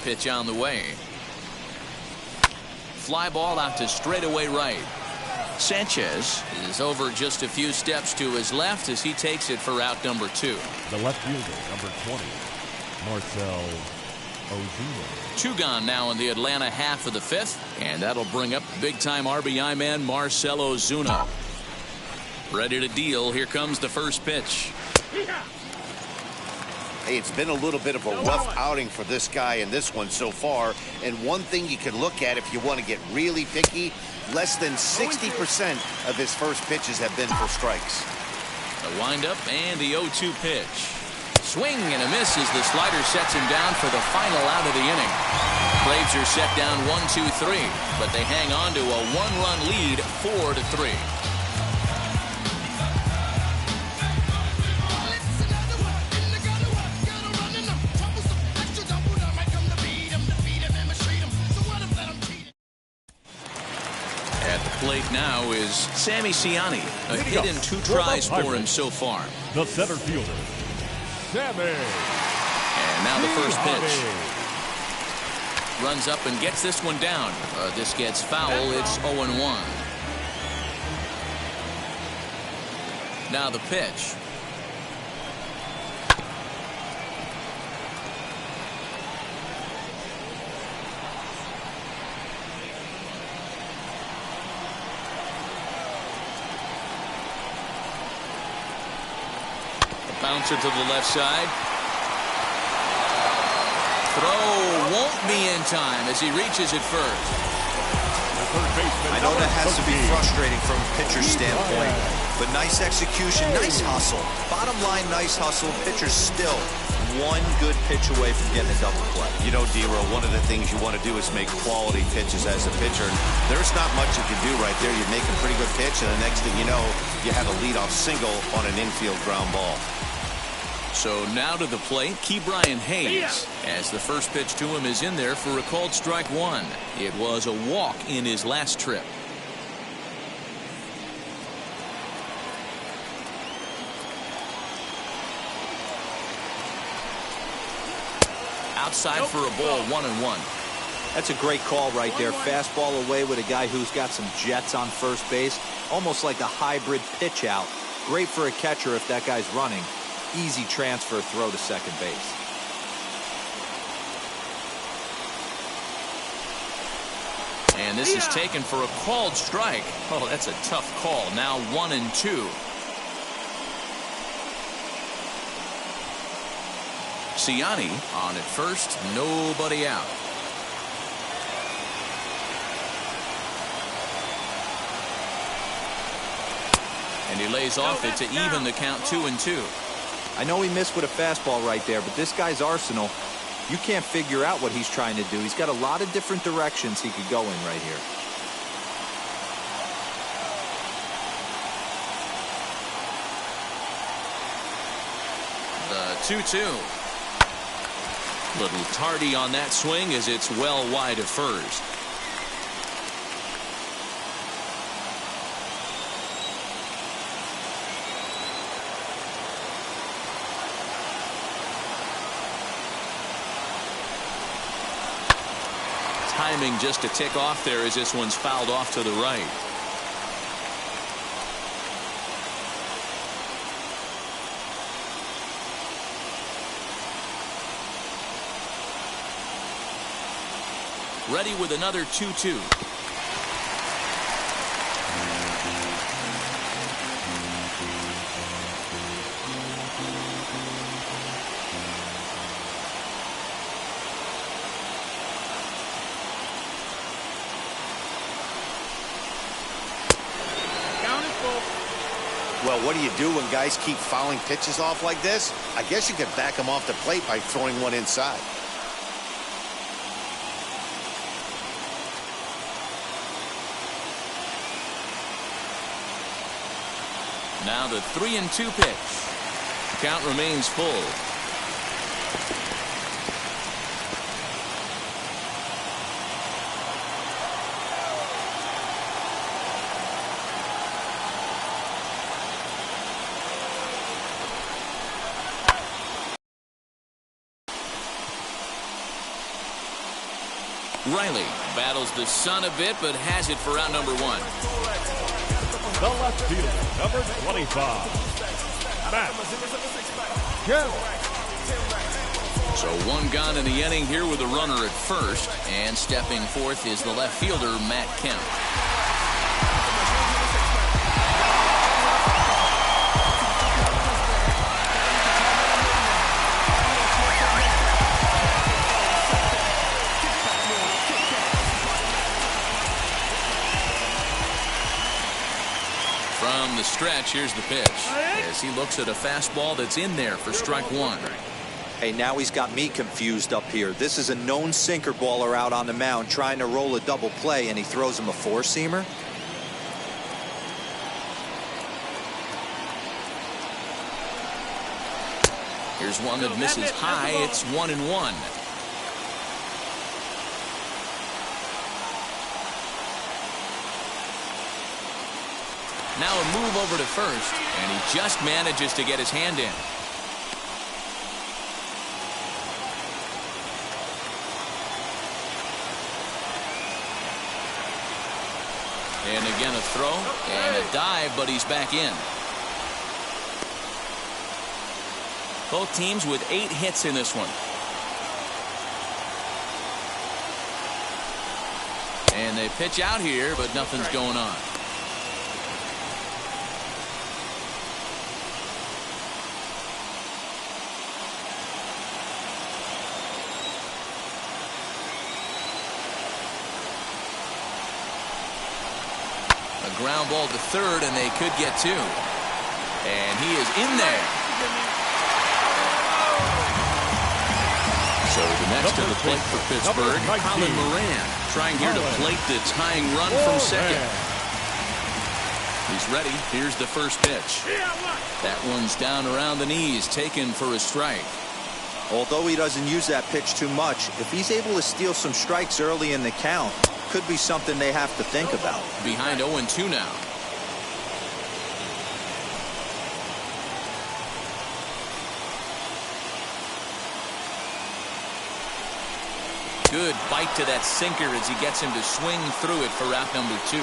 Pitch on the way. Fly ball out to straightaway right. Sanchez is over just a few steps to his left as he takes it for out number 2. The left fielder, number 20, Marcell Ozuna. 2 gone now in the Atlanta half of the 5th, and that'll bring up big-time RBI man Marcell Ozuna. Ready to deal. Here comes the first pitch. Hey, it's been a little bit of a rough outing for this guy in this one so far. And one thing you can look at if you want to get really picky, less than 60% of his first pitches have been for strikes. The windup and the 0-2 pitch. Swing and a miss as the slider sets him down for the final out of the inning. Braves are set down 1-2-3, but they hang on to a 1-run lead 4-3. Plate now is Sammy Siani. A hit in 2 tries for him so far. The center fielder, Sammy. And now the first pitch. Runs up and gets this one down. This gets foul. It's 0-1. Now the pitch. Bouncer to the left side. Throw won't be in time as he reaches it first. I know that has to be frustrating from a pitcher's standpoint, but nice execution, nice hustle. Bottom line, nice hustle. Pitcher's still one good pitch away from getting a double play. You know, D-Row, one of the things you want to do is make quality pitches as a pitcher. And there's not much you can do right there. You make a pretty good pitch, and the next thing you know, you have a leadoff single on an infield ground ball. So now to the plate, Ke'Bryan Hayes, as the first pitch to him is in there for a called strike 1. It was a walk in his last trip. Outside for a ball, 1-1. That's a great call right there. Fastball away with a guy who's got some jets on first base. Almost like a hybrid pitch out. Great for a catcher if that guy's running. Easy transfer throw to second base. And this is taken for a called strike. Oh, that's a tough call. Now 1-2. Ciani on at first, nobody out. And he lays off it to even the count 2-2. I know he missed with a fastball right there, but this guy's arsenal, you can't figure out what he's trying to do. He's got a lot of different directions he could go in right here. The 2-2. Little tardy on that swing as it's well wide of first. Timing just a tick off there as this one's fouled off to the right. Ready with another 2-2. Well, what do you do when guys keep fouling pitches off like this? I guess you could back them off the plate by throwing one inside. Now the 3-2 pitch. Count remains full. Riley battles the sun a bit, but has it for out number 1. The left fielder, number 25, Matt Kemp. So one gone in the inning here with a runner at first, and stepping forth is the left fielder, Matt Kemp. From the stretch, here's the pitch as he looks at a fastball that's in there for strike 1. Hey, now he's got me confused up here. This is a known sinker baller out on the mound trying to roll a double play, and he throws him a four-seamer. Here's one that misses high. It's 1-1. Now a move over to first, and he just manages to get his hand in. And again a throw and a dive, but he's back in. Both teams with 8 hits in this one. And they pitch out here, but nothing's going on. A ground ball to third, and they could get 2. And he is in there. So the next to the plate for Pittsburgh, Colin Moran, trying here to plate the tying run from second. He's ready. Here's the first pitch. That one's down around the knees, taken for a strike. Although he doesn't use that pitch too much, if he's able to steal some strikes early in the count, could be something they have to think about. Behind 0-2 now. Good bite to that sinker as he gets him to swing through it for out number 2.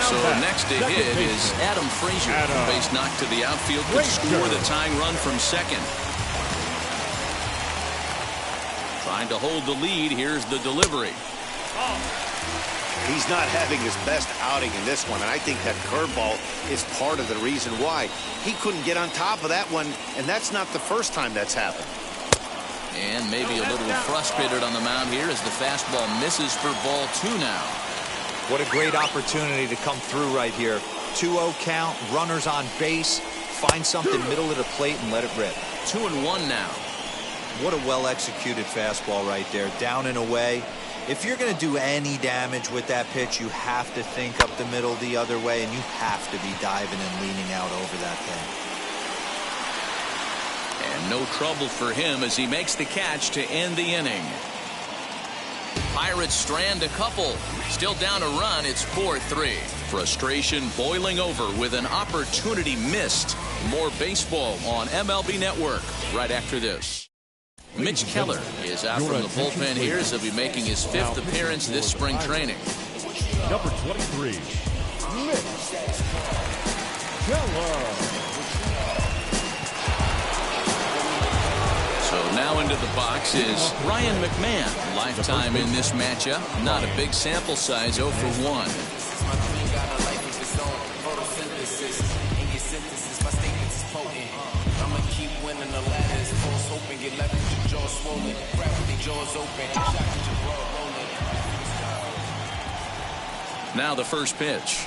So next to hit is Adam Frazier. Base knock to the outfield could score the tying run from second. Trying to hold the lead. Here's the delivery. He's not having his best outing in this one, and I think that curveball is part of the reason why. He couldn't get on top of that one, and that's not the first time that's happened. And maybe a little frustrated on the mound here as the fastball misses for ball 2 now. What a great opportunity to come through right here. 2-0 count, runners on base. Find something middle of the plate and let it rip. 2-1 now. What a well-executed fastball right there. Down and away. If you're going to do any damage with that pitch, you have to think up the middle the other way, and you have to be diving and leaning out over that thing. And no trouble for him as he makes the catch to end the inning. Pirates strand a couple. Still down a run. It's 4-3. Frustration boiling over with an opportunity missed. More baseball on MLB Network right after this. Mitch Keller is out from the bullpen here as he'll be making his 5th appearance this spring training. Number 23, Mitch Keller. So now into the box is Ryan McMahon. Lifetime in this matchup. Not a big sample size, 0 for 1. Now the first pitch.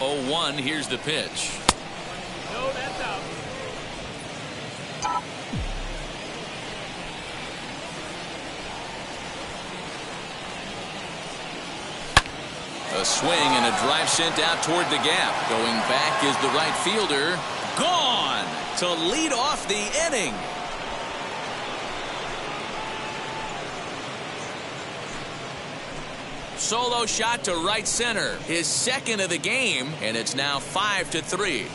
Oh, 1. Here's the pitch. No, that's out. A swing and a drive sent out toward the gap. Going back is the right fielder. Gone to lead off the inning. Solo shot to right center. His 2nd of the game, and it's now 5-3.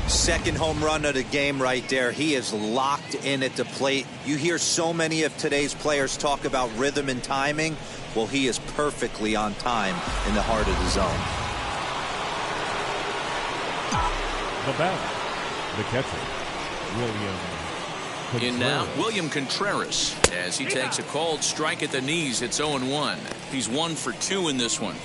Second home run of the game right there. He is locked in at the plate. You hear so many of today's players talk about rhythm and timing. Well, he is perfectly on time in the heart of the zone. The batter, the catcher, William Contreras. In now, William Contreras, as he takes a called strike at the knees. It's 0-1. He's 1 for 2 in this one.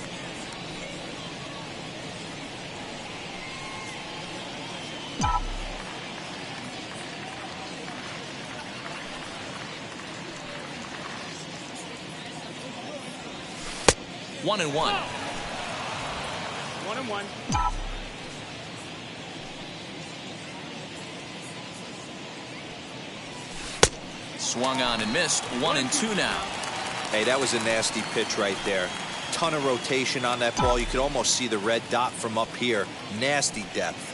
One and one. 1-1. Swung on and missed. 1-2 now. Hey, that was a nasty pitch right there. Ton of rotation on that ball. You could almost see the red dot from up here. Nasty depth.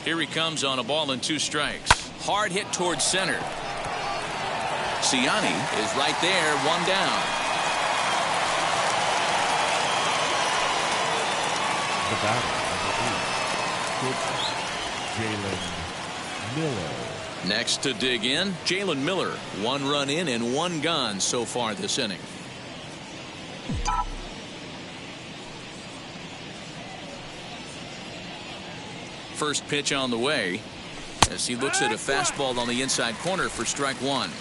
Here he comes on a ball and 2 strikes. Hard hit towards center. Siani is right there. 1 down. The batter, Jalen Miller. Next to dig in, Jalen Miller. 1 run in and 1 gone so far this inning. First pitch on the way as he looks at a fastball on the inside corner for strike 1.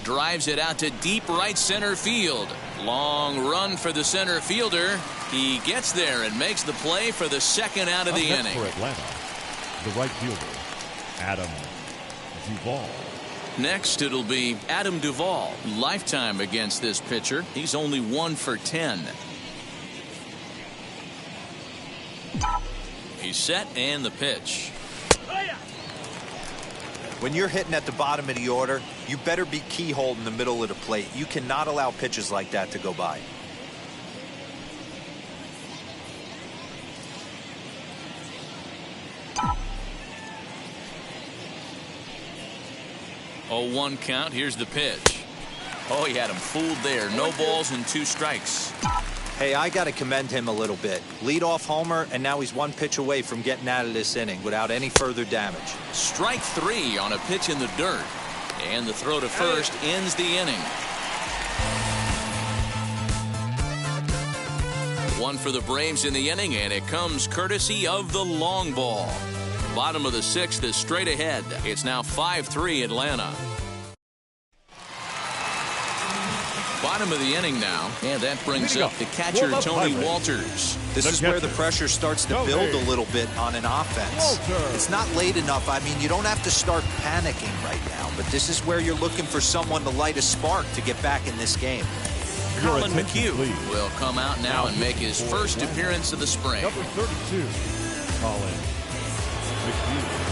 drives it out to deep right center field. Long run for the center fielder. He gets there and makes the play for the second out of the inning. For Atlanta, the right fielder, Adam Duvall. Next, it'll be Adam Duvall. Lifetime against this pitcher. He's only 1 for 10. He's set and the pitch. When you're hitting at the bottom of the order, you better be keyhole in the middle of the plate. You cannot allow pitches like that to go by. Oh, 1 count. Here's the pitch. Oh, he had him fooled there. No balls and 2 strikes. Hey, I got to commend him a little bit. Leadoff homer, and now he's 1 pitch away from getting out of this inning without any further damage. Strike 3 on a pitch in the dirt. And the throw to first ends the inning. 1 for the Braves in the inning, and it comes courtesy of the long ball. Bottom of the 6th is straight ahead. It's now 5-3 Atlanta. Bottom of the inning now, and that brings up the catcher, Tony Walters. This is where the pressure starts to build a little bit on an offense. It's not late enough. I mean, you don't have to start panicking right now, but this is where you're looking for someone to light a spark to get back in this game. Colin McHugh will come out now and make his first appearance of the spring. Number 32, Colin McHugh.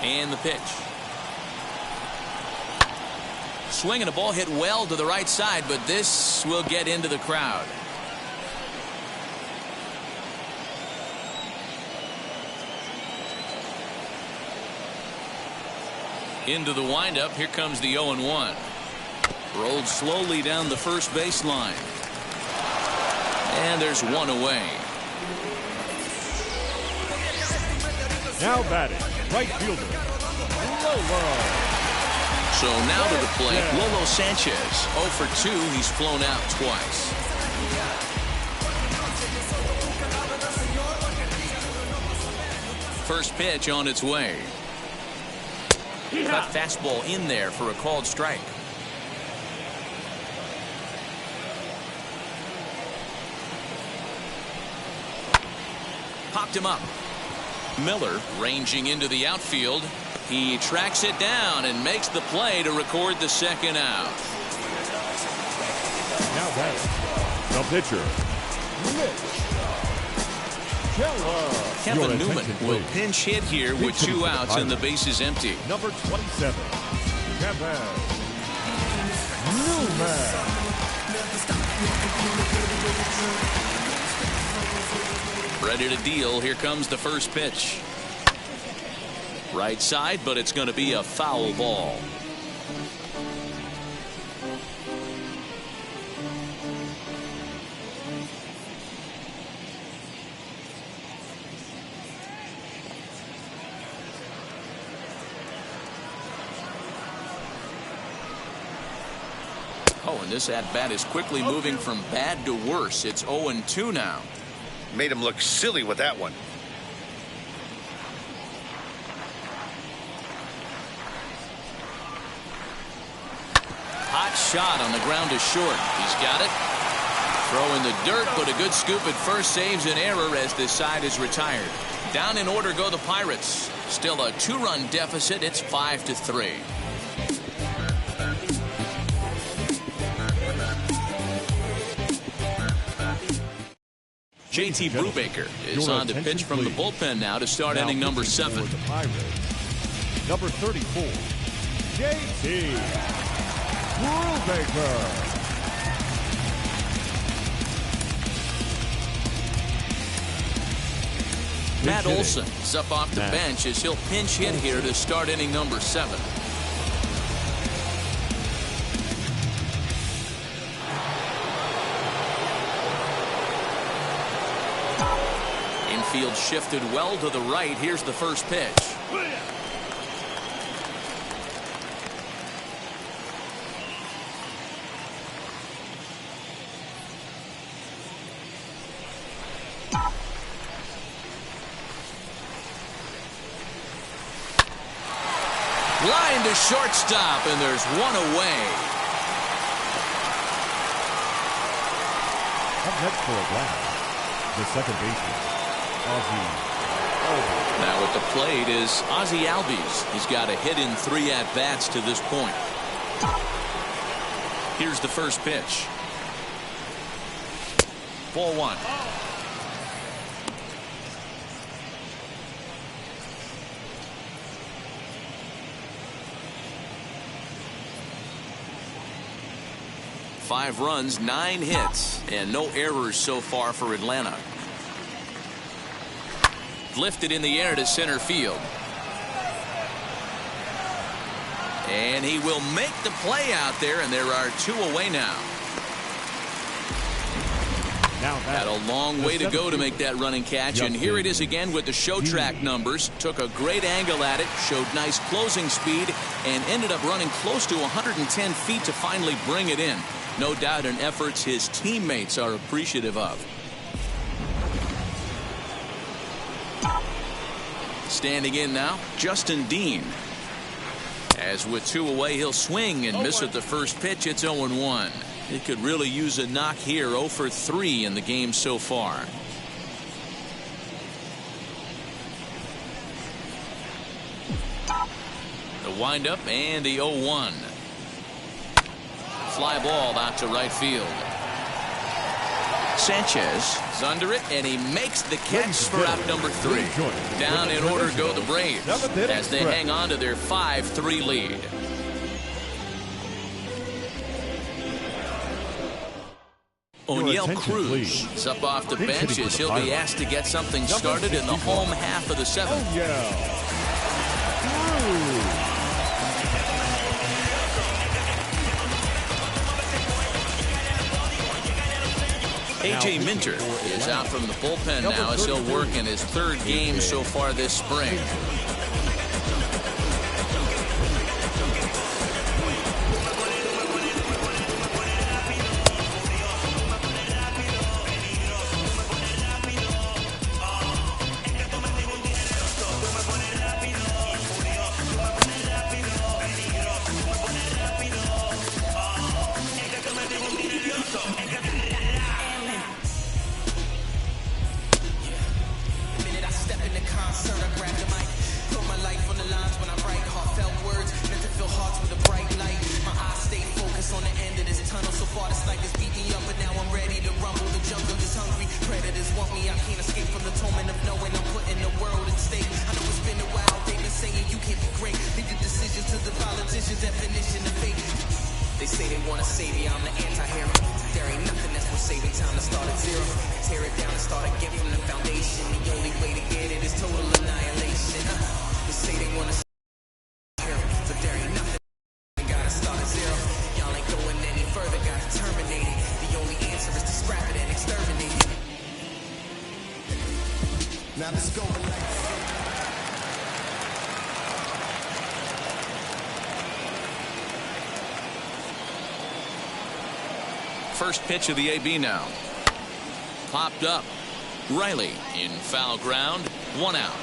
And the pitch. Swinging a ball hit well to the right side, but this will get into the crowd. Into the windup. Here comes the 0-1. Rolled slowly down the first baseline. And there's 1 away. Now batting, right fielder, Lolo. So now to the plate, Lolo Sanchez. 0 for 2. He's flown out twice. First pitch on its way. Cut fastball in there for a called strike. Popped him up. Miller ranging into the outfield. He tracks it down and makes the play to record the second out. Now that's the pitcher, Mitch Keller. Kevin Newman will pinch hit here with 2 outs and the bases empty. Number 27, Kevin Newman. Ready to deal. Here comes the first pitch. Right side, but it's going to be a foul ball. Oh, and this at-bat is quickly moving from bad to worse. It's 0-2 now. Made him look silly with that one. Hot shot on the ground to short. He's got it. Throw in the dirt, but a good scoop at first saves an error as this side is retired. Down in order go the Pirates. Still a 2-run deficit. It's 5-3. JT Brubaker is on to pitch from the bullpen now to start inning number 7. Number 34, JT Brubaker. Matt Olson is up off the bench as he'll pinch hit here to start inning number 7. Infield shifted well to the right. Here's the first pitch. Line to shortstop, and there's one away. Up next for a blast, the second baseman, Ozzie Albies. Now at the plate is Ozzie Albies. He's got a hit in 3 at-bats to this point. Here's the first pitch. Ball 1. Five runs, 9 hits, and no errors so far for Atlanta. Lifted in the air to center field. And he will make the play out there, and there are 2 away now. Had a long way to go to make that running catch, and here it is again with the show track numbers. Took a great angle at it, showed nice closing speed, and ended up running close to 110 feet to finally bring it in. No doubt an efforts his teammates are appreciative of. Standing in now, Justin Dean. As with 2 away, he'll swing and miss at the first pitch. It's 0-1. It could really use a knock here. 0 for 3 in the game so far. The windup and the 0-1. Fly ball out to right field. Sanchez is under it, and he makes the catch for out number 3. Down in order go the Braves as they hang on to their 5-3 lead. O'Neill Cruz is up off the bench as he'll be asked to get something started in the home half of the 7th. A.J. Minter is out from the bullpen now as he'll work in his 3rd game so far this spring. atonement of knowing I'm putting the world at stake. I know it's been a while, they've been saying you can't be great. Leave the decisions to the politicians' definition of fate. They say they want to save you, I'm the anti-hero. There ain't nothing that's worth saving, time to start at zero. Tear it down and start again from the foundation. The only way to get it is total annihilation. They say they want to save you, but there ain't nothing, gotta start at zero. Y'all ain't going any further, gotta terminate it. The only answer is to scrap it and exterminate it. Now let's go. First pitch of the AB now. Popped up. Riley in foul ground. 1 out.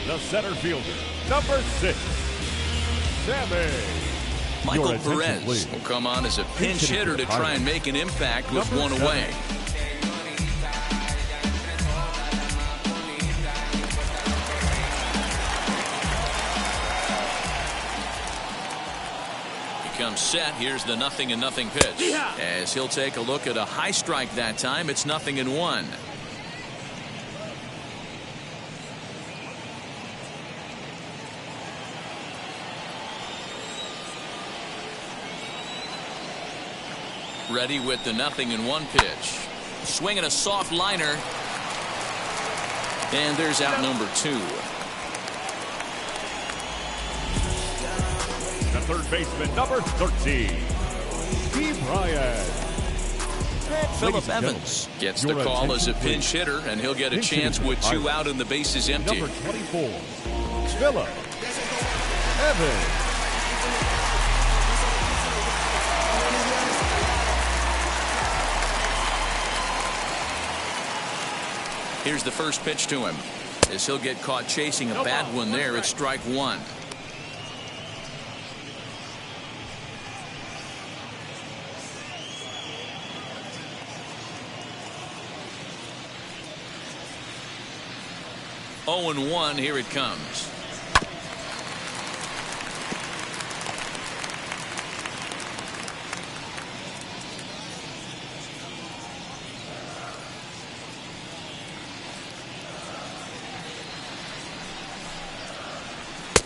The center fielder, number 6, Sammy. Michael Your attention, Perez please. will come on as a pinch Hitting hitter to try and make an impact with Number 1 7. away. Comes set. Here's the 0-0 pitch. As he'll take a look at a high strike that time. It's 0-1. Ready with the 0-1 pitch. Swinging a soft liner. And there's out number 2. The third baseman, number 13, Steve Bryant. Philip Evans gets the call as a pinch hitter, and he'll get a chance with 2 out and the bases empty. Number 24, Philip Evans. Here's the first pitch to him. As he'll get caught chasing a bad one there, it's strike 1. Oh and 1, here it comes.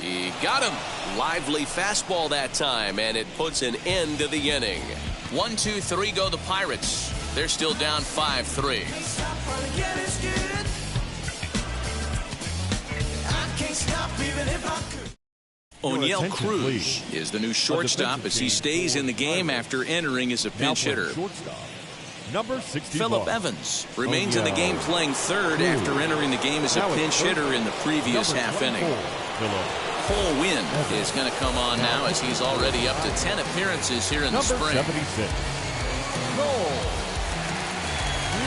He got him. Lively fastball that time, and it puts an end to the inning. 1, 2, 3 go the Pirates. They're still down 5-3. O'Neill Cruz is the new shortstop as he stays in the game after entering as a pinch hitter. Number 61. Philip Evans remains in the game playing third after entering the game as a pinch hitter in the previous half inning. Cole Winn is going to come on now as he's already up to 10 appearances here in the spring. 76. Cole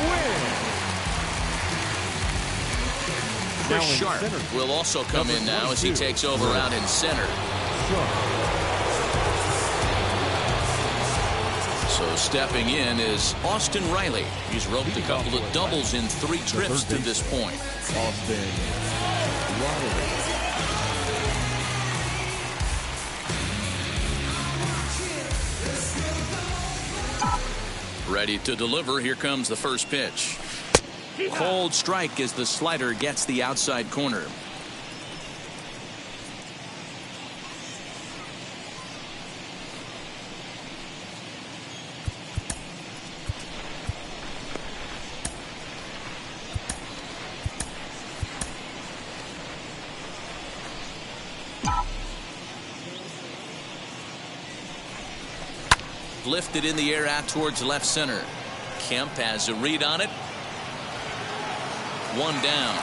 Winn. Chris Sharp will also come in now as he takes over out in center. So stepping in is Austin Riley. He's roped a couple of doubles in 3 trips to this point. Austin Riley. Ready to deliver. Here comes the first pitch. Cold strike as the slider gets the outside corner. Lifted in the air out towards left center. Kemp has a read on it. 1 down.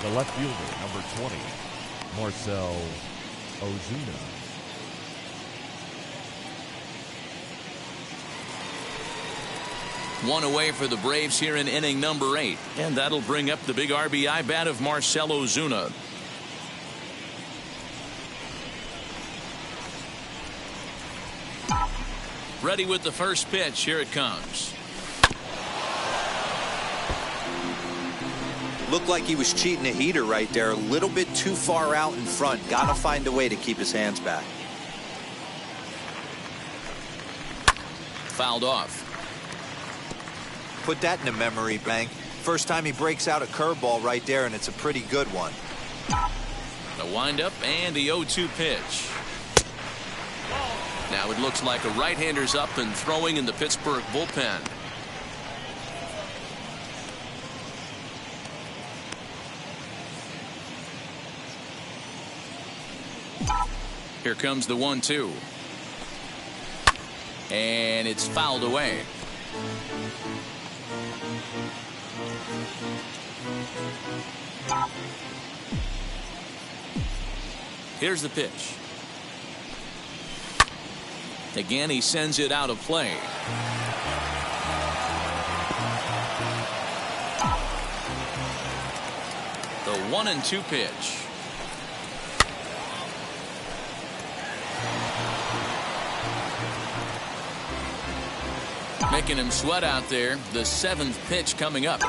The left fielder, number 20, Marcell Ozuna. One away for the Braves here in inning number 8. And that'll bring up the big RBI bat of Marcell Ozuna. Ready with the first pitch. Here it comes. Looked like he was cheating a heater right there. A little bit too far out in front. Got to find a way to keep his hands back. Fouled off. Put that in a memory bank. First time he breaks out a curveball right there, and it's a pretty good one. The windup and the 0-2 pitch. Now it looks like a right-hander's up and throwing in the Pittsburgh bullpen. Here comes the 1-2. And it's fouled away. Here's the pitch. Again, he sends it out of play. The 1-2 pitch. Making him sweat out there. The 7th pitch coming up.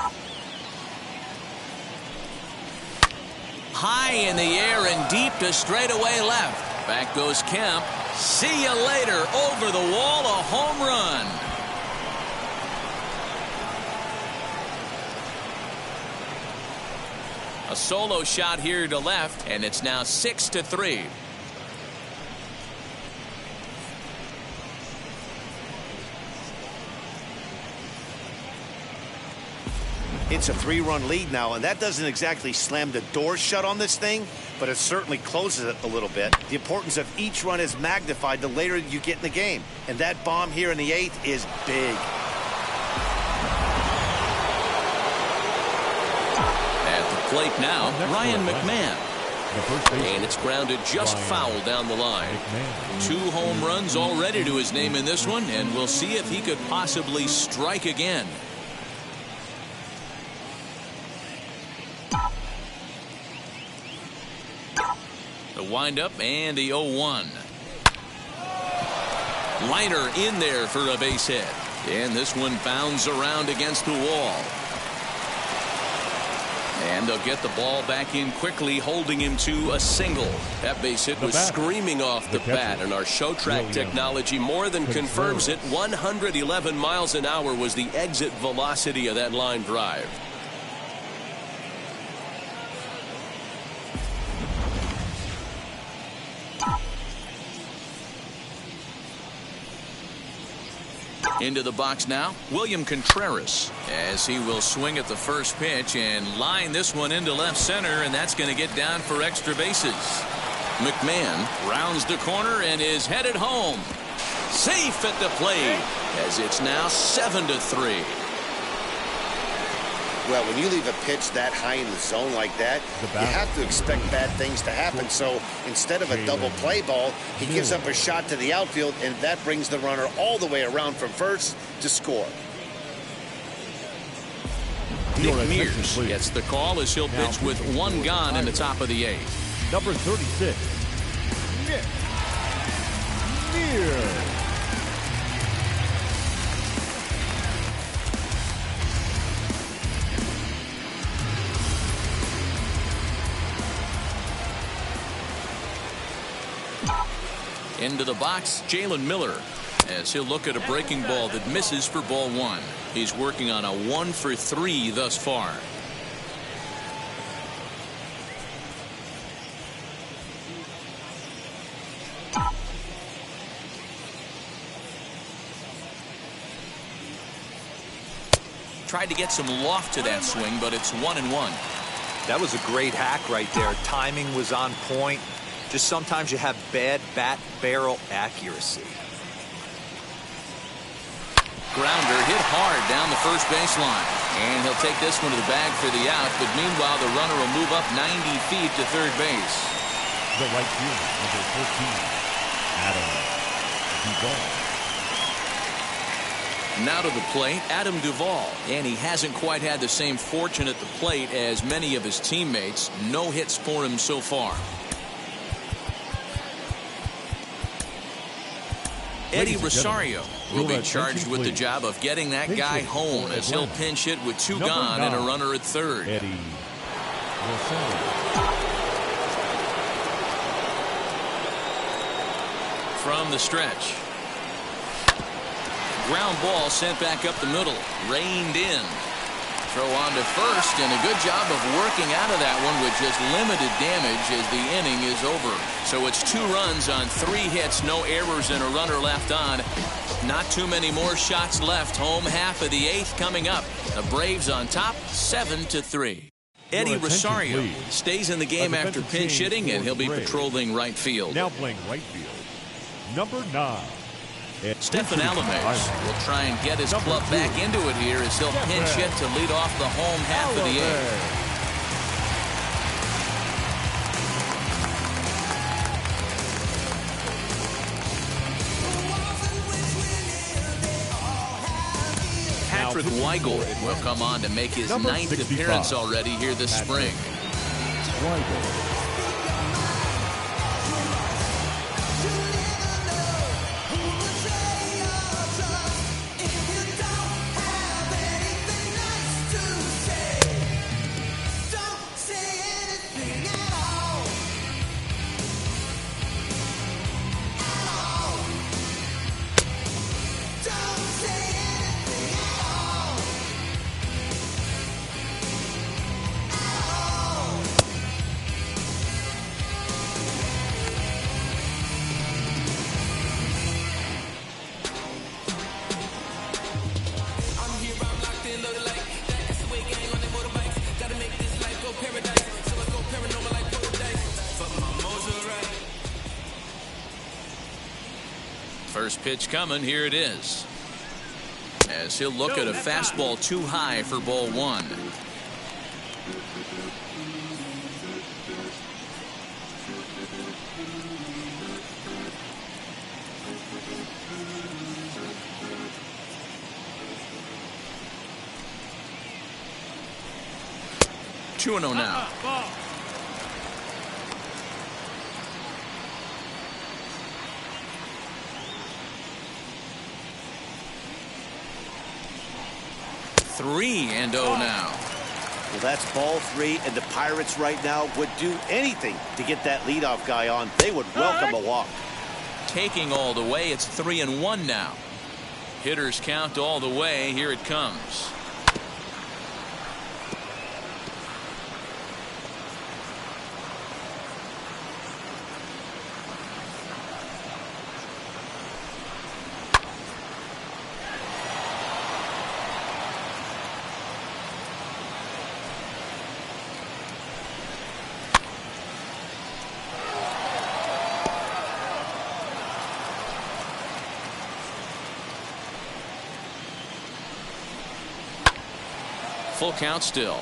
High in the air and deep to straightaway left. Back goes Kemp. See you later. Over the wall, a home run. A solo shot here to left, and it's now 6-3. It's a 3-run lead now, and that doesn't exactly slam the door shut on this thing, but it certainly closes it a little bit. The importance of each run is magnified the later you get in the game, and that bomb here in the 8th is big. At the plate now, Ryan McMahon. And it's grounded just foul down the line. 2 home runs already to his name in this one, and we'll see if he could possibly strike again. The windup and the 0-1. Liner in there for a base hit. And this one bounds around against the wall. And they'll get the ball back in quickly, holding him to a single. That base hit was screaming off the bat, and our show track technology more than confirms it. 111 miles an hour was the exit velocity of that line drive. Into the box now, William Contreras, as he will swing at the first pitch and line this one into left center, and that's going to get down for extra bases. McMahon rounds the corner and is headed home. Safe at the plate, as it's now 7-3. Well, when you leave a pitch that high in the zone like that, you have to expect bad things to happen. So instead of a double play ball, he gives up a shot to the outfield, and that brings the runner all the way around from first to score. Nick Mears gets the call as he'll pitch with 1 gone in the top of the 8th. Number 36, Nick Mears. Into the box, Jalen Miller, as he'll look at a breaking ball that misses for ball 1. He's working on a 1 for 3 thus far. Tried to get some loft to that swing, but it's 1-1. That was a great hack right there. Timing was on point. Just sometimes you have bad bat barrel accuracy. Grounder hit hard down the first baseline. And he'll take this one to the bag for the out, but meanwhile the runner will move up 90 feet to third base. The right fielder, number 14, Adam Duvall. Now to the plate, Adam Duvall. And he hasn't quite had the same fortune at the plate as many of his teammates. No hits for him so far. Eddie Rosario will be charged with the job of getting that guy home as he'll pinch hit with 2 gone and a runner at third. Eddie From the stretch. Ground ball sent back up the middle. Reined in. Throw on to first, and a good job of working out of that one with just limited damage as the inning is over. So it's 2 runs on 3 hits, no errors, and a runner left on. Not too many more shots left. Home half of the 8th coming up. The Braves on top, 7-3. Eddie Rosario stays in the game after pinch hitting, and he'll be patrolling right field. Now playing right field, number 9. Stephen Alamez will try and get his club back into it here as he'll pinch hit to lead off the home half of the 8th. Patrick Weigel will come on to make his 9th appearance already here this spring. First pitch coming, here it is. As he'll look at a fastball too high for ball 1. Two and 0 now. Three and 0 now. Well, that's ball 3, and the Pirates right now would do anything to get that leadoff guy on. They would welcome a walk. Taking all the way, it's 3-1 now. Hitters count all the way. Here it comes. Full count still.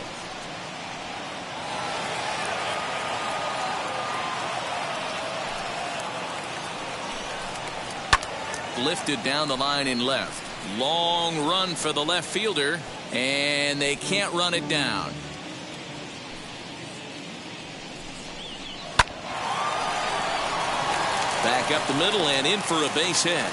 Lifted down the line in left. Long run for the left fielder, and they can't run it down. Back up the middle and in for a base hit.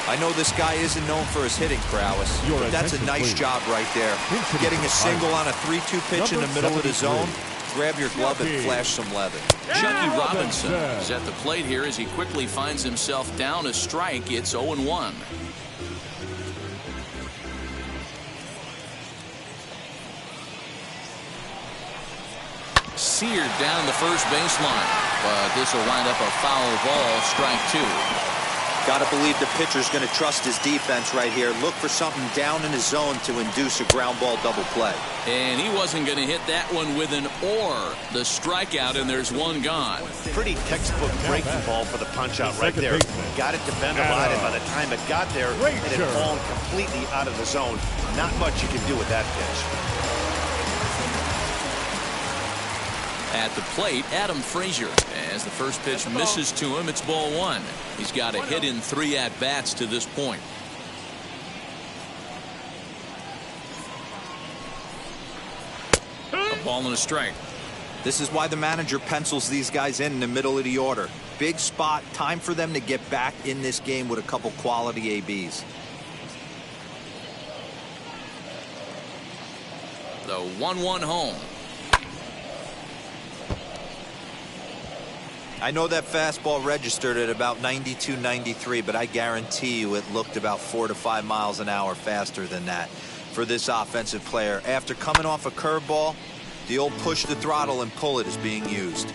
I know this guy isn't known for his hitting prowess, but that's a nice job right there. Getting a single on a 3-2 pitch in the middle of the zone. Grab your glove and flash some leather. Chucky Robinson is at the plate here as he quickly finds himself down a strike. It's 0-1. Seared down the first baseline, but this will wind up a foul ball, strike 2. Got to believe the pitcher's going to trust his defense right here. Look for something down in his zone to induce a ground ball double play. And he wasn't going to hit that one with an or. The strikeout, and there's one gone. Pretty textbook breaking ball for the punch-out right there. Got it to bend a lot, and by the time it got there, it had fallen completely out of the zone. Not much you can do with that pitch. At the plate, Adam Frazier. As the first pitch misses to him, it's ball 1. He's got a hit in 3 at-bats to this point. A ball and a strike. This is why the manager pencils these guys in the middle of the order. Big spot, time for them to get back in this game with a couple quality ABs. The 1-1 home. I know that fastball registered at about 92, 93, but I guarantee you it looked about 4 to 5 miles an hour faster than that for this offensive player. After coming off a curveball, the old push the throttle and pull it is being used.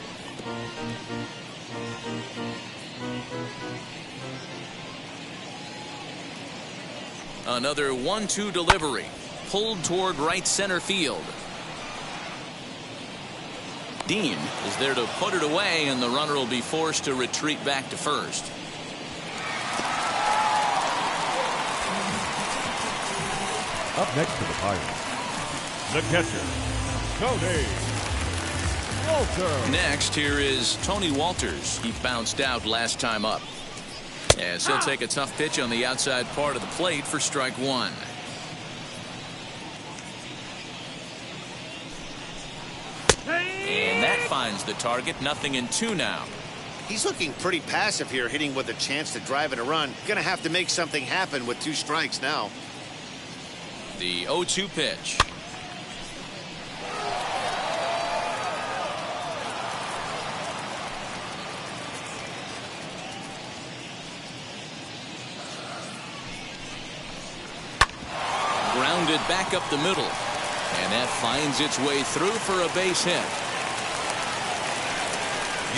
Another 1-2 delivery. Pulled toward right center field. Dean is there to put it away, and the runner will be forced to retreat back to first. Up next to the Pirates, the catcher, Tony Walter. Next, here is Tony Walters. He bounced out last time up. As he'll take a tough pitch on the outside part of the plate for strike one. And that finds the target. 0-2 now. He's looking pretty passive here, hitting with a chance to drive in a run. Gonna have to make something happen with 2 strikes now. The 0-2 pitch. Grounded back up the middle. And that finds its way through for a base hit.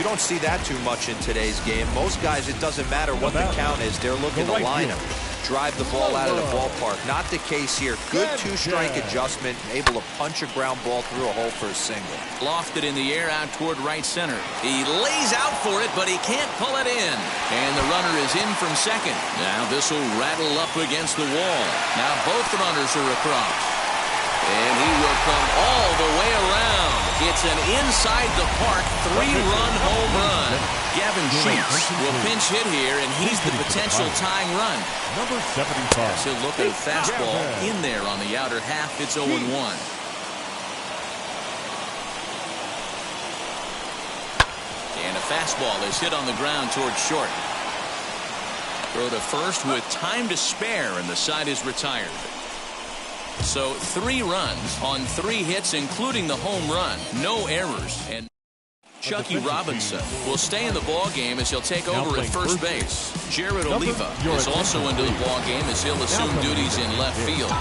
You don't see that too much in today's game. Most guys, it doesn't matter what the count is. They're looking to line him, drive the ball out of the ballpark. Not the case here. Good 2-strike adjustment, able to punch a ground ball through a hole for a single. Lofted in the air out toward right center. He lays out for it, but he can't pull it in. And the runner is in from second. Now this will rattle up against the wall. Now both runners are across. And he will come all the way around. It's an inside-the-park 3-run home run. Gavin Sheets will pinch hit here, and he's the potential tying run. Number 75. So look at a fastball in there on the outer half. It's 0-1. And a fastball is hit on the ground towards short. Throw to first with time to spare, and the side is retired. So 3 runs on 3 hits, including the home run. No errors. And Chucky Robinson will stay in the ball game as he'll take over at first base. Jared Oliva is also into the ball game as he'll assume duties in left field.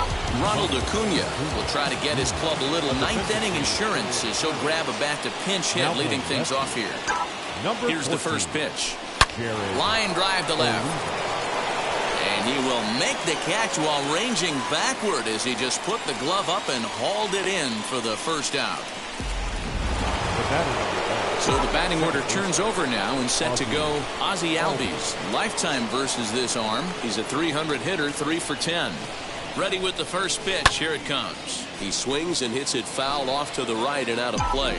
Ronald Acuna will try to get his club a little ninth-inning insurance as he'll grab a bat to pinch hit, leading things off here. Here's the first pitch. Line drive to left. And he will make the catch while ranging backward as he just put the glove up and hauled it in for the first out. So the batting order turns over now and set to go Ozzie Albies. Lifetime versus this arm. He's a 300 hitter, 3 for 10. Ready with the first pitch. Here it comes. He swings and hits it foul off to the right and out of play.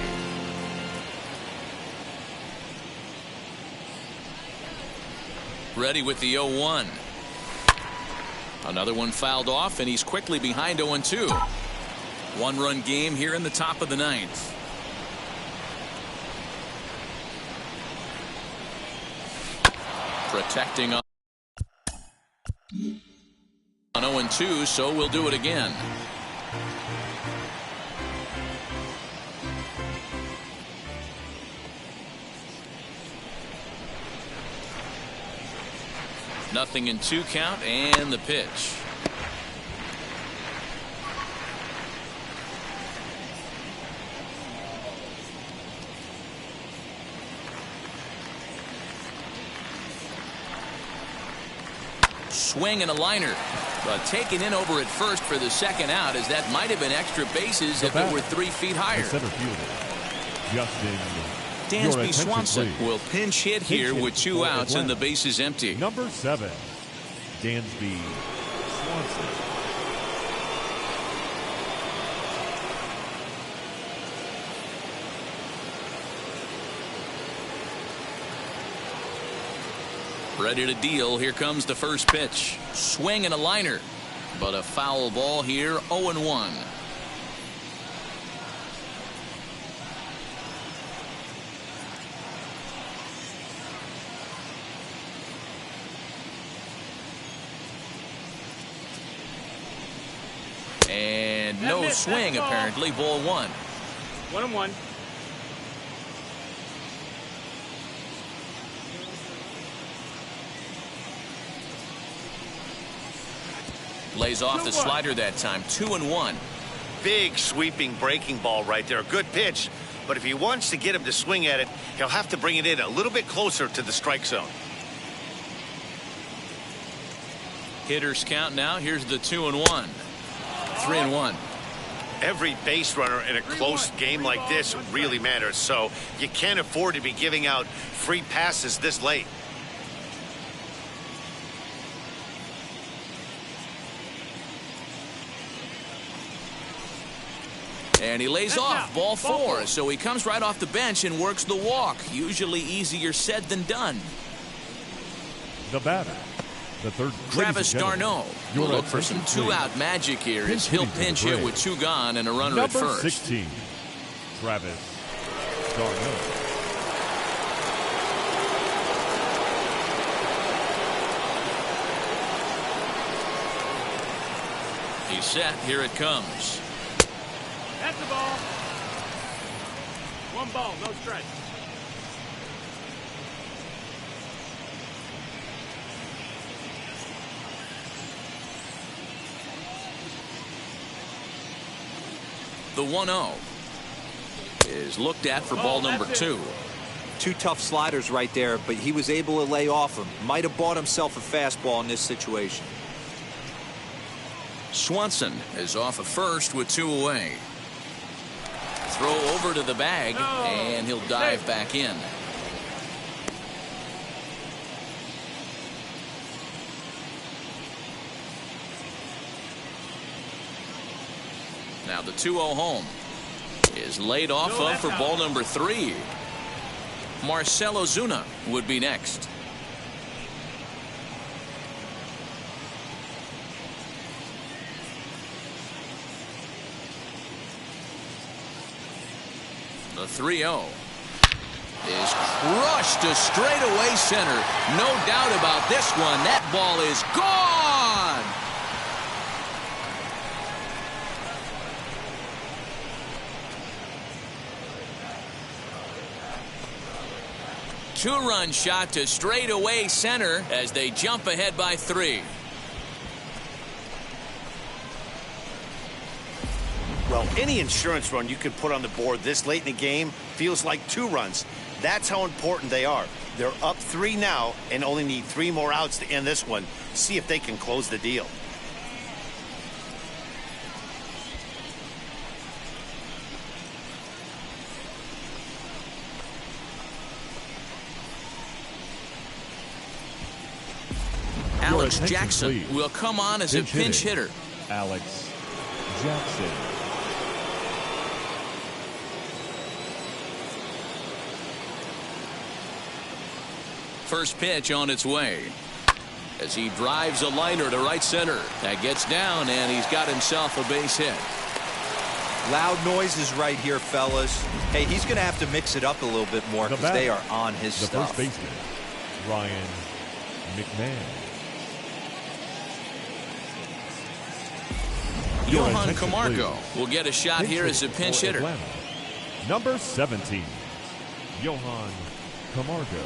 Ready with the 0-1. Another one fouled off, and he's quickly behind 0-2. 1-run game here in the top of the 9th. Protecting on 0-2, so we'll do it again. Nothing in 2 count, and the pitch. Swing and a liner, but taken in over at first for the second out, as that might have been extra bases if it were 3 feet higher. The center fielder, Justin Dansby Swanson will pinch hit here with 2 outs Atlanta. and the base is empty. Number 7, Dansby Swanson. Ready to deal. Here comes the first pitch. Swing and a liner, but a foul ball here. 0-1. And And no swing, apparently. Ball 1. 1-1. Lays off the slider that time. 2-1. Big sweeping breaking ball right there. A good pitch. But if he wants to get him to swing at it, he'll have to bring it in a little bit closer to the strike zone. Hitters count now. Here's the 2-1. 3-1. Every base runner in a close game like this really matters. So you can't afford to be giving out free passes this late. And he lays off. Ball 4. So he comes right off the bench and works the walk. Usually easier said than done. The batter, the third. Travis d'Arnaud will look for some two-out magic here as he'll pinch hit with 2 gone and a runner at first. 16, Travis d'Arnaud. He's set. Here it comes. That's the ball. 1 ball, no strike. The 1-0 is looked at for ball number 2. 2 tough sliders right there, but he was able to lay off him. Might have bought himself a fastball in this situation. Swanson is off at first with 2 away. Throw over to the bag, and he'll dive back in. Now the 2-0 home is laid off of for ball number 3. Marcell Ozuna would be next. The 3-0 is crushed to straightaway center. No doubt about this one. That ball is gone. Two-run shot to straightaway center as they jump ahead by 3. Well, any insurance run you can put on the board this late in the game feels like 2 runs. That's how important they are. They're up 3 now and only need 3 more outs to end this one. See if they can close the deal. Alex Jackson will come on as a pinch hitter. Alex Jackson. First pitch on its way as he drives a liner to right center. That gets down, and he's got himself a base hit. Loud noises right here, fellas. Hey, he's going to have to mix it up a little bit more because they are on his stuff. The first baseman, Ryan McMahon. Johan Camargo will get a shot here as a pinch hitter. Atlanta. Number 17, Johan Camargo.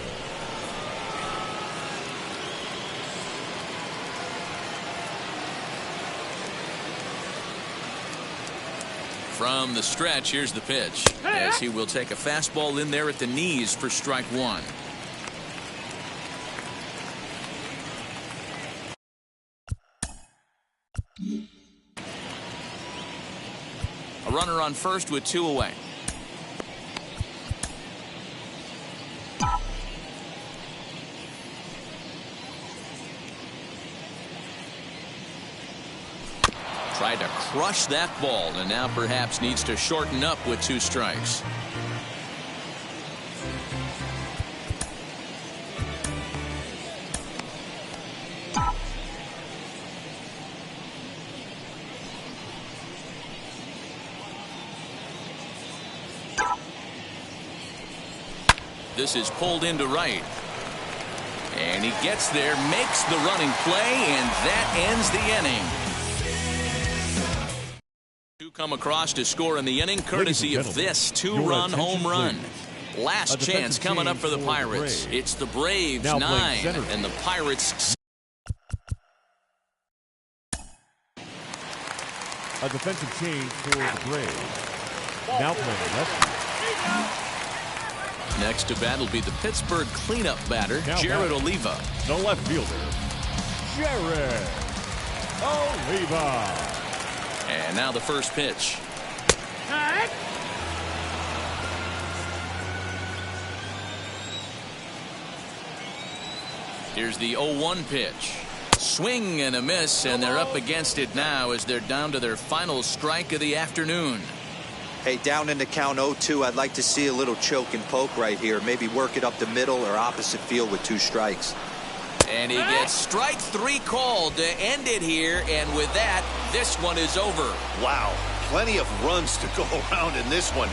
From the stretch, here's the pitch as he will take a fastball in there at the knees for strike 1. A runner on first with 2 away. Tried to crush that ball and now perhaps needs to shorten up with 2 strikes. This is pulled into right. And he gets there, makes the running play, and that ends the inning. Come across to score in the inning, courtesy of this two-run your attention, home run. please. Last A defensive chance coming up for the change Pirates. Braves. It's the Braves Now playing 9 center and the field. Pirates. A defensive change for the Braves. Now playing left field. Next to bat will be the Pittsburgh cleanup batter, Now Jared batting. Oliva. The left fielder, Jared Oliva. And now the first pitch. Here's the 0-1 pitch. Swing and a miss, and they're up against it now as they're down to their final strike of the afternoon. Hey, down in the count 0-2, I'd like to see a little choke and poke right here. Maybe work it up the middle or opposite field with 2 strikes. And he gets strike 3 called to end it here, and with that, this one is over. Wow, plenty of runs to go around in this one.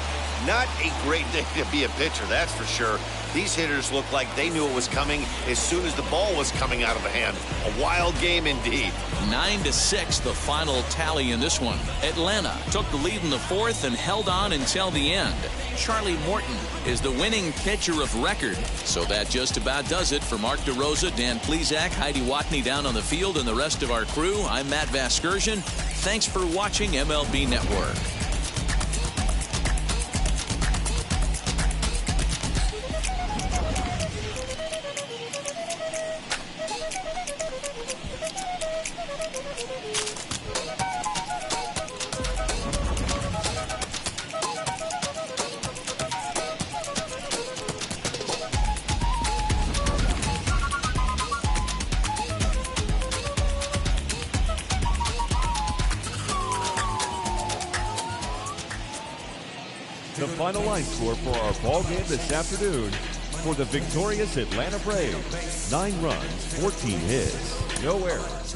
Not a great day to be a pitcher, that's for sure. These hitters look like they knew it was coming as soon as the ball was coming out of the hand. A wild game indeed. 9-6 the final tally in this one. Atlanta took the lead in the 4th and held on until the end. Charlie Morton is the winning pitcher of record. So that just about does it. For Mark DeRosa, Dan Plesac, Heidi Watney down on the field, and the rest of our crew, I'm Matt Vasgersian. Thanks for watching MLB Network. The final line score for our ball game this afternoon for the victorious Atlanta Braves. 9 runs, 14 hits, no errors.